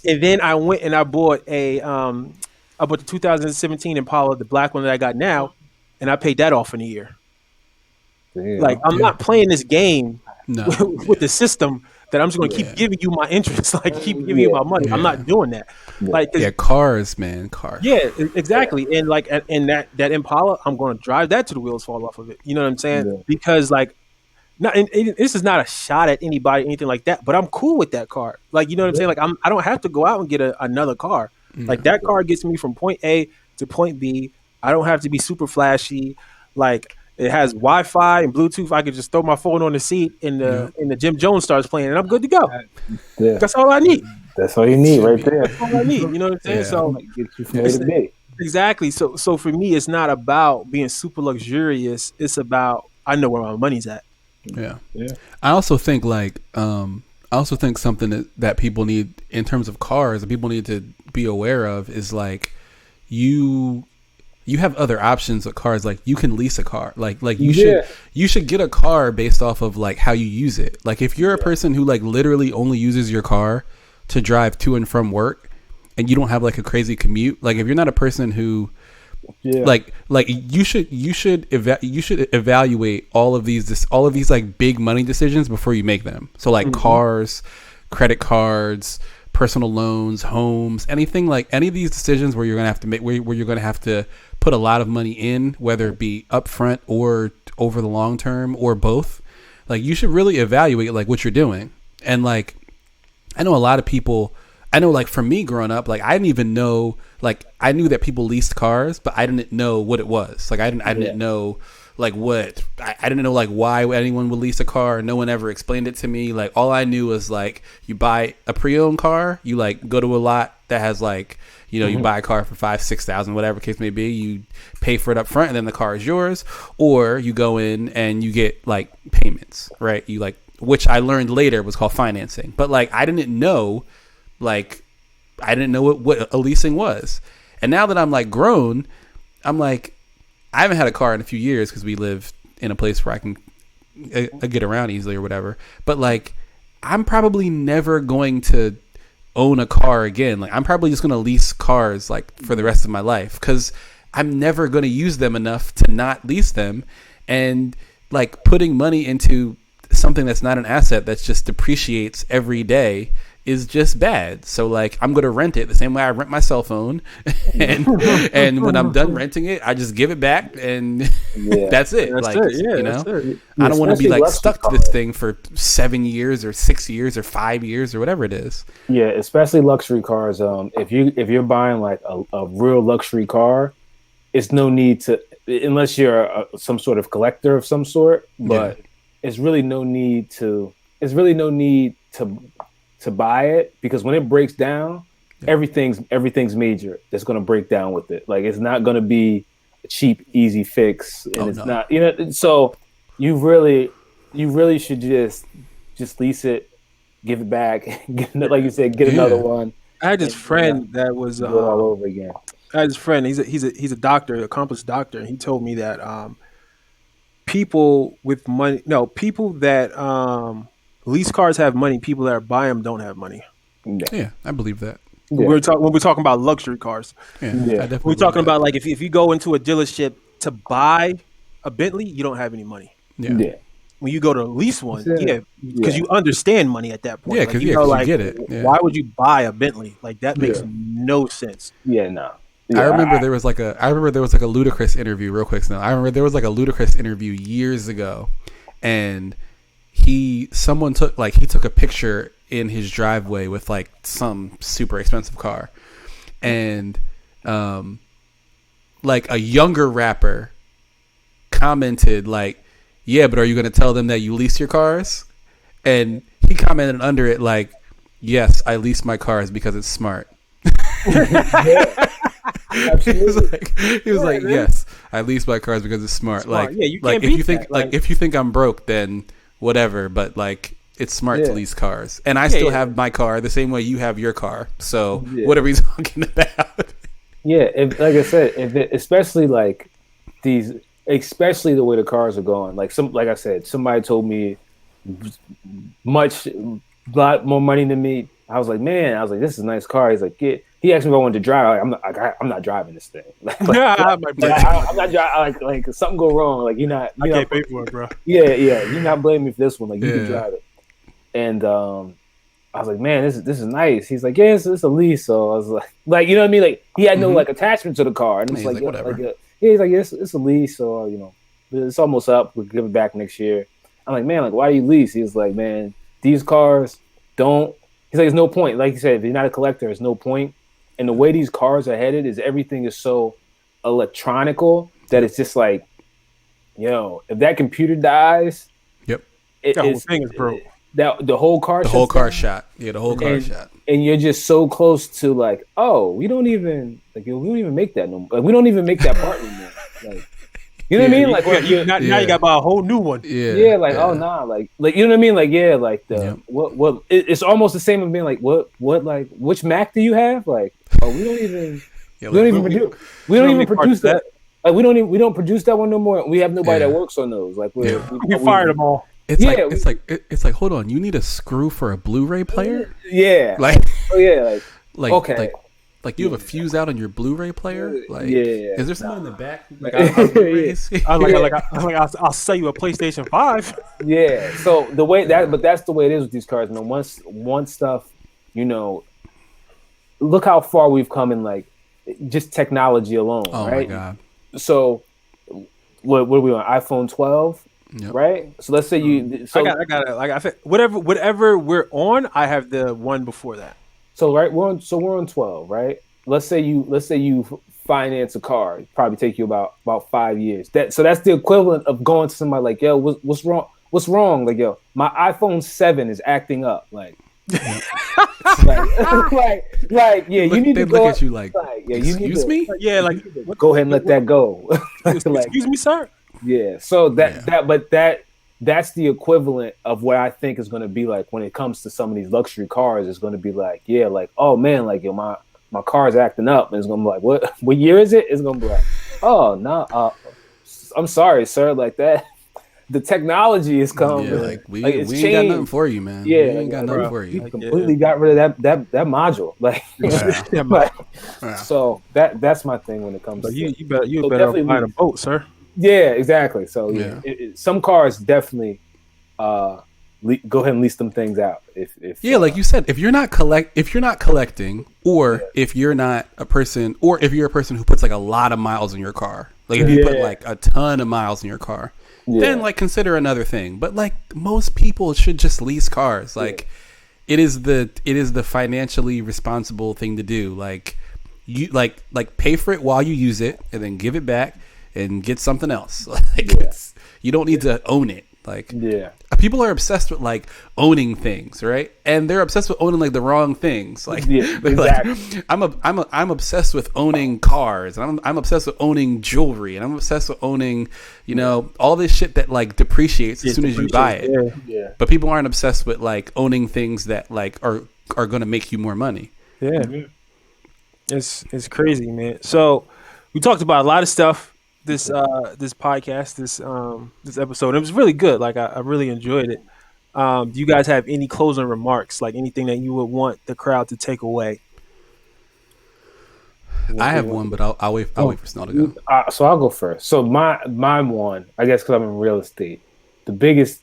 And then I went and I bought the 2017 Impala, the black one that I got now, and I paid that off in a year. damn. Like I'm not playing this game No. with the system that I'm just going to keep giving you my interest, like keep giving you my money. I'm not doing that. Like, 'cause- Yeah, cars, man. Cars. yeah, exactly. And like, and that Impala, I'm going to drive that till the wheels fall off of it. You know what I'm saying? Yeah. Because like, not and this is not a shot at anybody, anything like that. But I'm cool with that car. Like, you know what I'm saying? Like, I don't have to go out and get another car. Like that car gets me from point A to point B. I don't have to be super flashy. Like, it has Wi-Fi and Bluetooth. I could just throw my phone on the seat and the Jim Jones starts playing, and I'm good to go. Yeah. That's all I need. That's all you need right there. That's all I need. You know what I'm saying? Yeah. So Get you from A to B. exactly. So for me, it's not about being super luxurious. It's about I know where my money's at. Yeah. Yeah. I also think something that people need in terms of cars that people need to be aware of is like you have other options with cars. Like you can lease a car. Like you should get a car based off of like how you use it. Like if you're a person who like literally only uses your car to drive to and from work and you don't have like a crazy commute, like if you're not a person who like you should evaluate all of these like big money decisions before you make them. So like cars, credit cards, personal loans, homes, anything like any of these decisions where you're gonna have to make where you're gonna have to put a lot of money in, whether it be upfront or over the long term or both. Like you should really evaluate like what you're doing. And like I know a lot of people. I know, like, for me growing up, like, I didn't even know, like, I knew that people leased cars, but I didn't know what it was. Like, I didn't know, like, I didn't know, like, why anyone would lease a car. No one ever explained it to me. Like, all I knew was, like, you buy a pre-owned car, you, like, go to a lot that has, like, you buy a car for $5,000-$6,000, whatever case may be. You pay for it up front, and then the car is yours. Or you go in and you get, like, payments, right? You, like, which I learned later was called financing. But, like, I didn't know... Like, I didn't know what a leasing was. And now that I'm like grown, I'm like, I haven't had a car in a few years because we live in a place where I can get around easily or whatever. But like, I'm probably never going to own a car again. Like, I'm probably just going to lease cars like for the rest of my life because I'm never going to use them enough to not lease them. And like putting money into something that's not an asset that just depreciates every day is just bad. So like, I'm going to rent it the same way I rent my cell phone. and when I'm done renting it, I just give it back and that's it. That's like, it. Yeah, you that's know, it. I don't want to be Especially like stuck to luxury this cars. thing for 7 years or 6 years or 5 years or whatever it is. Yeah, especially luxury cars. If you're buying like a real luxury car, it's no need to, unless you're some sort of collector of some sort. But it's really no need to. It's really no need to buy it, because when it breaks down, everything's major that's going to break down with it. Like, it's not going to be a cheap, easy fix, and not, you know. So you really should just lease it, give it back, like you said, get another one. I had this friend that was do it all over again. I had this friend. He's a doctor, accomplished doctor, and he told me that people with money, no, people that lease cars have money. People that buy them don't have money. Yeah, I believe that. Yeah. When we're talking about luxury cars. Yeah, Yeah. I definitely We're talking believe that. about like if you go into a dealership to buy a Bentley, you don't have any money. Yeah. When you go to lease one, Yeah. because you understand money at that point. Yeah, Like, because you know, like, you get it. Yeah. why would you buy a Bentley? Like, that makes no sense. Yeah, no. I remember there was like a Ludacris interview real quick. Now I remember there was like a Ludacris interview years ago, and someone took a picture in his driveway with like some super expensive car, and like a younger rapper commented like, yeah, but are you going to tell them that you lease your cars? And he commented under it like, yes, I lease my cars because it's smart. He was like, yes, I lease my cars because it's smart. Like, Yeah, you like can't if you beat think that. like if you think I'm broke, then whatever. But like, it's smart to Yeah. lease cars, and I still have my car the same way you have your car. So Yeah. what are we talking about? Yeah, like I said, especially like especially the way the cars are going. Like I said, somebody told me lot more money than me. I was like, this is a nice car. He's like, yeah. He asked me if I wanted to drive. I'm not driving this thing. I'm not driving. Like something go wrong. Like I can't pay for it, bro. Yeah. You're not blaming me for this one. Like, you can drive it. And I was like, man, this is nice. He's like, yeah, it's a lease. So I was like, you know what I mean? Like, he had no like attachment to the car, and it's He's like, whatever. He's like, it's a lease. So it's almost up. We'll give it back next year. I'm like, man, like, why do you lease? He was like, man, these cars don't. He's like, there's no point. Like you said, if you're not a collector, there's no point. And the way these cars are headed is everything is so electronical that it's just like, if that computer dies, Yep. The whole thing is broke. The whole car. The whole car shot. Yeah, the whole car shot. And you're just so close to like, oh, we don't even make that no more. Like, we don't even make that part anymore. Like, you know what I mean? Like, now you got to buy a whole new one. Yeah, like, oh nah, like you know what I mean? Like, yeah, like what it's almost the same as being like, what like, which Mac do you have? Like, oh, we don't even produce that. Like, we don't produce that one no more. We have nobody that works on those. Like, we fired them all. It's like hold on, you need a screw for a Blu-ray player? Yeah. Like, oh yeah, like okay. Like you have a fuse out on your Bluray player? Like, is there someone in the back? Like, I'll sell you a PlayStation 5. Yeah. So that's the way it is with these cars, man. Once stuff, look how far we've come in like just technology alone. Oh right? my god. So what are we on? iPhone 12, right? So let's say you. So, I got it. Like, I think whatever we're on, I have the one before that. So right, we're on 12, right? Let's say you finance a car, it'd probably take you about 5 years. That's the equivalent of going to somebody like, yo, what's wrong? What's wrong? Like, yo, my iPhone 7 is acting up. Like, yeah, you need to go look at you like, excuse me? Yeah, like, go ahead and let that go. Excuse me, sir. Yeah. So that's the equivalent of what I think is going to be like when it comes to some of these luxury cars. It's going to be like, yeah, like, oh man, like, yo, my my car's acting up, and it's gonna be like, what year is it? It's gonna be like, oh no, I'm sorry, sir, like that. The technology is coming. Yeah, like we it's ain't changed. got nothing for you, man. Yeah, we ain't got nothing for We you. completely got rid of that module. Like, so that's my thing when it comes to you better definitely buy a boat, sir. Yeah, exactly. So some cars definitely go ahead and lease them things out. If like you said, if you're not collecting, or if you're not a person, or if you're a person who puts like a lot of miles in your car, like if you put like a ton of miles in your car, then like consider another thing. But like most people should just lease cars. Like it is the financially responsible thing to do. Like you like pay for it while you use it, and then give it back and get something else. Like you don't need to own it. Like people are obsessed with like owning things, right? And they're obsessed with owning like the wrong things. Like, exactly. Like I'm obsessed with owning cars, and I'm obsessed with owning jewelry, and I'm obsessed with owning, all this shit that like depreciates as soon as you buy it. Yeah. But people aren't obsessed with like owning things that like are going to make you more money. Yeah. It's crazy, man. So we talked about a lot of stuff this podcast, this episode. It was really good. Like I really enjoyed it. Do you guys have any closing remarks, like anything that you would want the crowd to take away? I have one, but I'll wait for Snell to go. So I'll go first. So my one, I guess, because I'm in real estate, the biggest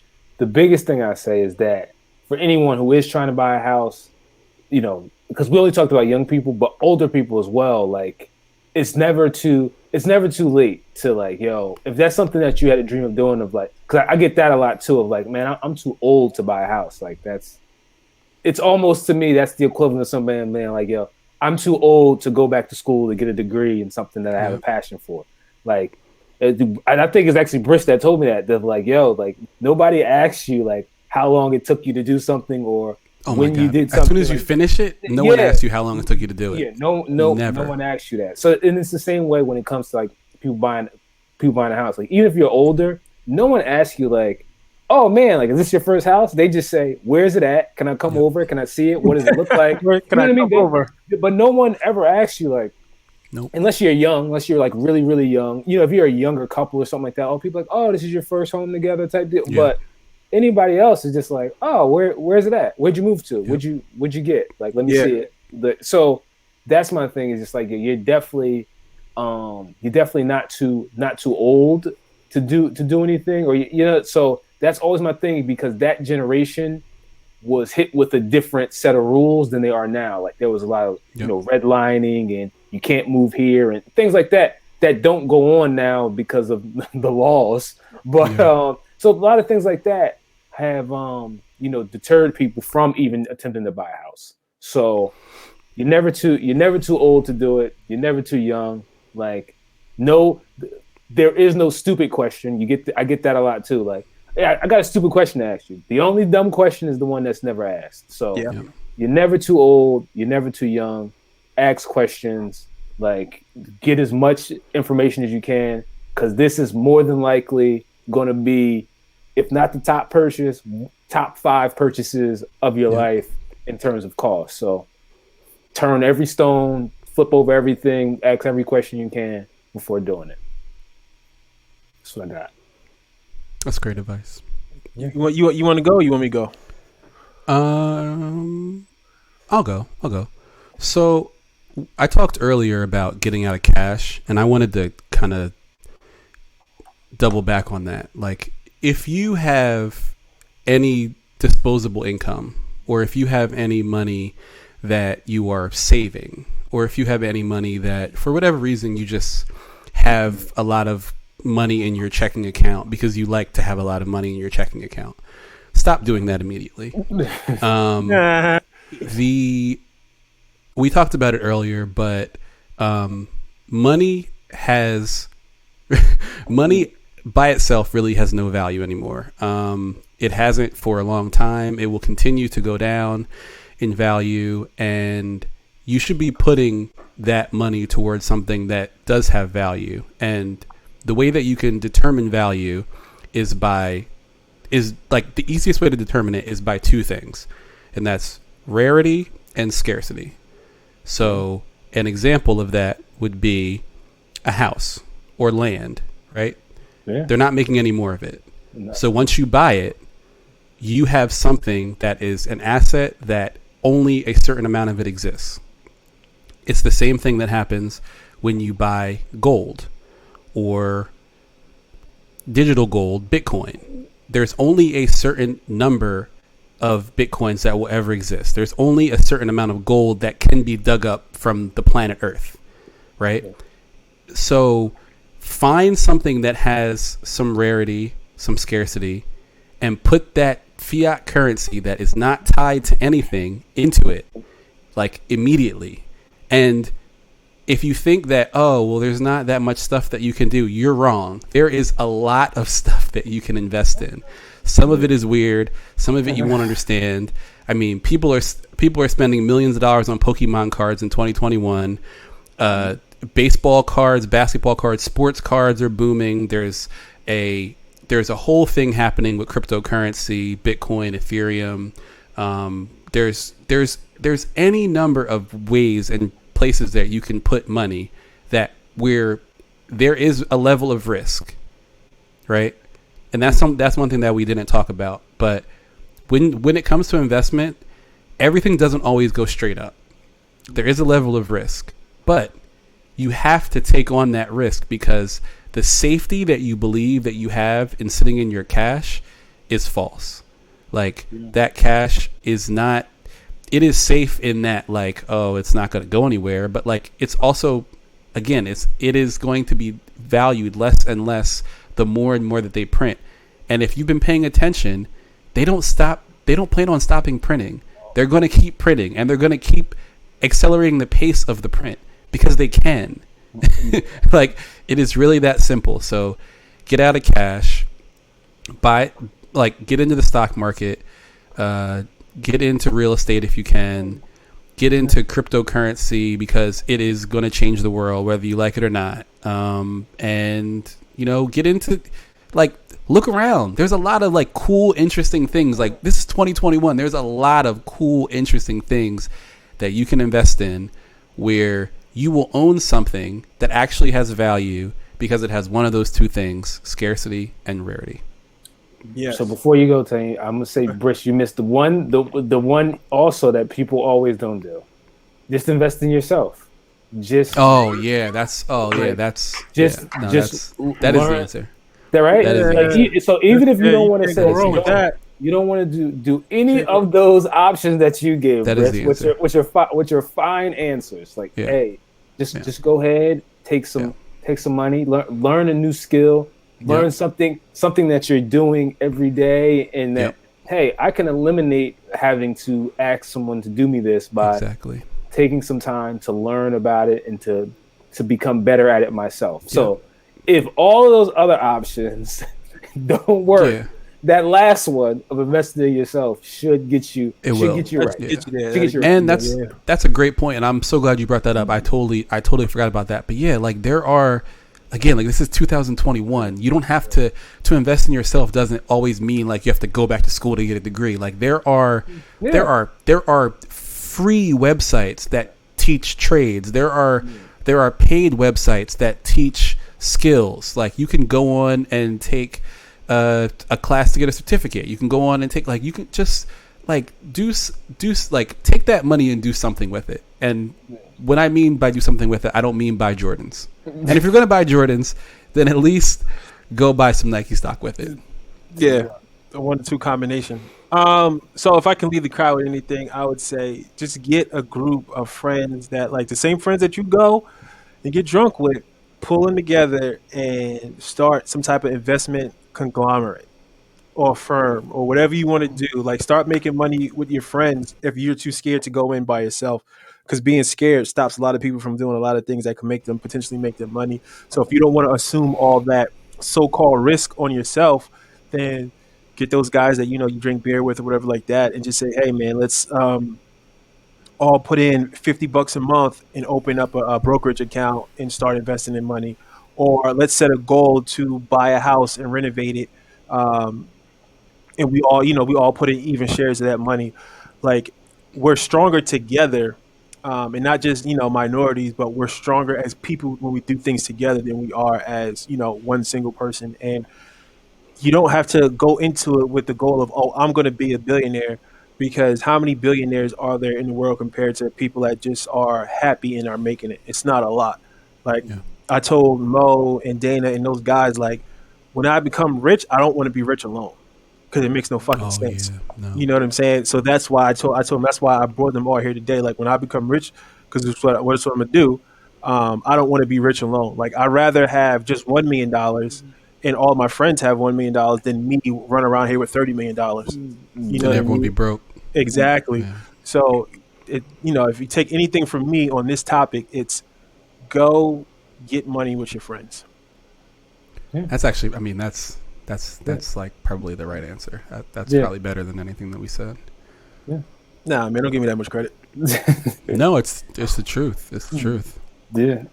thing I say is that for anyone who is trying to buy a house, because we only talked about young people, but older people as well. Like it's never too late to like, if that's something that you had a dream of doing, of like, because I get that a lot too, of like, man, I'm too old to buy a house. Like it's almost, to me, that's the equivalent of somebody, man, like, I'm too old to go back to school to get a degree in something that I have a passion for. Like, and I think it's actually C.Brisc that told me that, like, like nobody asks you like how long it took you to do something, or when you did something. As soon as you finish it, no one asks you how long it took you to do it. Yeah, no one asks you that. So, and it's the same way when it comes to like people buying a house. Like, even if you're older, no one asks you like, oh man, like, is this your first house? They just say, where's it at? Can I come over? Can I see it? What does it look like? Can I come over? But no one ever asks you like, nope. Unless you're young, unless you're like really, really young. If you're a younger couple or something like that, people are like, oh, this is your first home together type deal. Yeah. But anybody else is just like, oh, where's it at? Where'd you move to? Yep. What'd you get? Like, let me see it. So that's my thing, is just like, you're definitely not too old to do anything, or so that's always my thing, because that generation was hit with a different set of rules than they are now. Like, there was a lot of redlining, and you can't move here and things like that don't go on now because of the laws. But so a lot of things like that have deterred people from even attempting to buy a house. So you're never too old to do it. You're never too young. Like, no, there is no stupid question. I get that a lot too. Like, I got a stupid question to ask you. The only dumb question is the one that's never asked. So you're never too old. You're never too young. Ask questions. Like, get as much information as you can, because this is more than likely going to be, if not the top 5 purchases of your life in terms of cost. So turn every stone, flip over everything, ask every question you can before doing it. That's what I got. That's great advice. You want to go? Or you want me to go? I'll go. So I talked earlier about getting out of cash, and I wanted to kind of double back on that. Like, if you have any disposable income, or if you have any money that you are saving, or if you have any money that for whatever reason you just have a lot of money in your checking account because you like to have a lot of money in your checking account, stop doing that immediately. We talked about it earlier, but money by itself really has no value anymore. It hasn't for a long time. It will continue to go down in value, and you should be putting that money towards something that does have value. And the way that you can determine value is like the easiest way to determine it is by 2 things, and that's rarity and scarcity. So an example of that would be a house or land, right? Yeah. They're not making any more of it. No. So once you buy it, you have something that is an asset that only a certain amount of it exists. It's the same thing that happens when you buy gold or digital gold, Bitcoin. There's only a certain number of Bitcoins that will ever exist. There's only a certain amount of gold that can be dug up from the planet Earth, right? So find something that has some rarity, some scarcity, and put that fiat currency that is not tied to anything into it, like immediately. And if you think that, oh, well, there's not that much stuff that you can do, you're wrong. There is a lot of stuff that you can invest in. Some of it is weird. Some of it you won't understand. I mean, people are spending millions of dollars on Pokemon cards in 2021. Baseball cards, basketball cards, sports cards are booming. There's a whole thing happening with cryptocurrency, Bitcoin, Ethereum. There's any number of ways and places that you can put money that where there is a level of risk, right? And that's one thing that we didn't talk about. But when it comes to investment, everything doesn't always go straight up. There is a level of risk, but you have to take on that risk because the safety that you believe that you have in sitting in your cash is false. Like that cash is not, it is safe in that, like, oh, it's not going to go anywhere, but like it's also, again, it is going to be valued less and less the more and more that they print. And if you've been paying attention, they don't plan on stopping printing. They're going to keep printing, and they're going to keep accelerating the pace of the print because they can. Like, it is really that simple. So get out of cash, get into the stock market, get into real estate if you can, get into cryptocurrency because it is going to change the world whether you like it or not. And get into, like, look around. There's a lot of like cool, interesting things. Like, this is 2021. There's a lot of cool, interesting things that you can invest in where you will own something that actually has value because it has one of those two things, scarcity and rarity. Yeah. So before you go, Tahime, I'm gonna say, Brish, you missed the one also that people always don't do. Just invest in yourself. Just that is the answer. That right? That is so even if you don't want to say that. You don't want to do any of those options that you give, that is the answer. With your fine answers. Like, hey, just go ahead, take some money, learn a new skill, learn something that you're doing every day, and that hey, I can eliminate having to ask someone to do me this by taking some time to learn about it and to become better at it myself. So if all of those other options don't work, that last one of investing in yourself should get you. Get you right. And that's a great point, and I'm so glad you brought that up. I totally forgot about that. But yeah, like there are, again, like this is 2021. You don't have to invest in yourself. Doesn't always mean like you have to go back to school to get a degree. Like there are free websites that teach trades. There are paid websites that teach skills. Like you can go on and take a class to get a certificate. You can go on and take, like, you can just like do like take that money and do something with it. And when I mean by do something with it, I don't mean buy Jordans. And if you're going to buy Jordans, then at least go buy some Nike stock with it. Yeah, a 1-2 combination. So if I can leave the crowd with anything, I would say just get a group of friends that, like, the same friends that you go and get drunk with, pull them together and start some type of investment conglomerate or firm or whatever you want to do. Like, start making money with your friends if you're too scared to go in by yourself, because being scared stops a lot of people from doing a lot of things that can potentially make them money. So if you don't want to assume all that so-called risk on yourself, then get those guys that you drink beer with or whatever like that, and just say, hey man, let's all put in $50 a month and open up a brokerage account and start investing in money. Or let's set a goal to buy a house and renovate it, and we all put in even shares of that money. Like, we're stronger together and not just minorities, but we're stronger as people when we do things together than we are as one single person. And you don't have to go into it with the goal of, oh, I'm going to be a billionaire, because how many billionaires are there in the world compared to people that just are happy and are making it? It's not a lot. Like Yeah. I told Mo and Dana and those guys, like when I become rich, I don't want to be rich alone because it makes no fucking Oh sense. yeah. No. You know what I'm saying? So that's why I told them that's why I brought them all here today. Like when I become rich, because it's what I'm gonna do. I don't want to be rich alone. Like I'd rather have just $1 million and all my friends have $1 million than me run around here with $30 million. You know And what I everyone be mean? broke. Exactly. Yeah. So if you take anything from me on this topic, it's go get money with your friends. Yeah. That's actually. I mean, Yeah. that's like probably the right answer. That's Yeah. probably better than anything that we said. Yeah. Nah, man, don't give me that much credit. No, it's the truth. It's the truth. Yeah.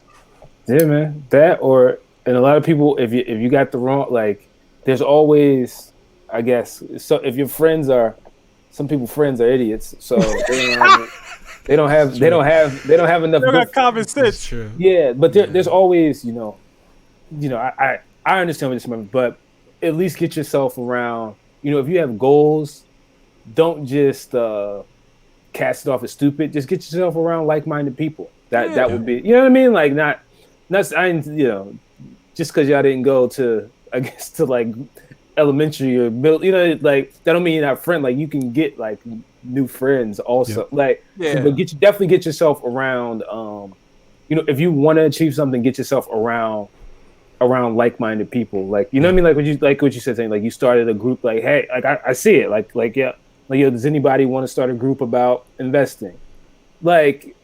Yeah, man. That or and a lot of people, if you got the wrong, like, there's always, I guess, so if your friends are, some people friends are idiots, so It's true. they don't have They enough don't good. got common It's sense. true. Yeah, but Yeah. there's always, I understand what you're saying, but at least get yourself around. If you have goals, don't just cast it off as stupid. Just get yourself around like-minded people. That Yeah. would be, you know what I mean? Like not I just because y'all didn't go to, I guess, to like elementary or middle, like that don't mean you're not a friend. Like you can get like new friends Yep. also. Like, Yeah. but definitely get yourself around. If you want to achieve something, get yourself around like-minded people. Like, you know what I Yeah. mean? Like what you said, saying like you started a group. Like, hey, like I see it. Like yeah, like does anybody want to start a group about investing? Like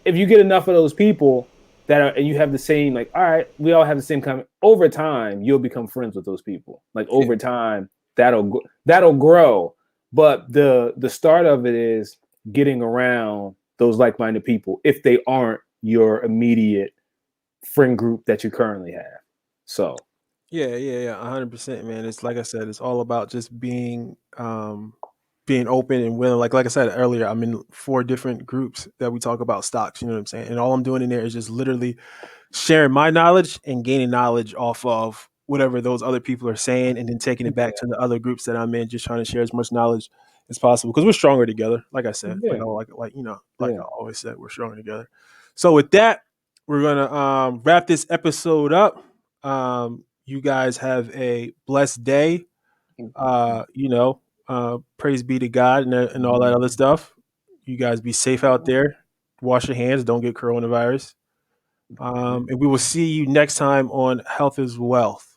if you get enough of those people that are, and you have the same, like, all right, we all have the same kind of, over time you'll become friends with those people. Like Yeah. over time that'll grow. But the start of it is getting around those like-minded people if they aren't your immediate friend group that you currently have. So Yeah, 100%, man. It's like I said, it's all about just being open and willing. Like I said earlier, I'm in 4 different groups that we talk about stocks. You know what I'm saying? And all I'm doing in there is just literally sharing my knowledge and gaining knowledge off of whatever those other people are saying, and then taking it back yeah, to the other groups that I'm in, just trying to share as much knowledge as possible because we're stronger together. Like I said, yeah, like I yeah. always said, we're stronger together. So with that, we're gonna wrap this episode up. You guys have a blessed day. Praise be to God and all that other stuff. You guys be safe out there. Wash your hands. Don't get coronavirus. And we will see you next time on Health is Wealth.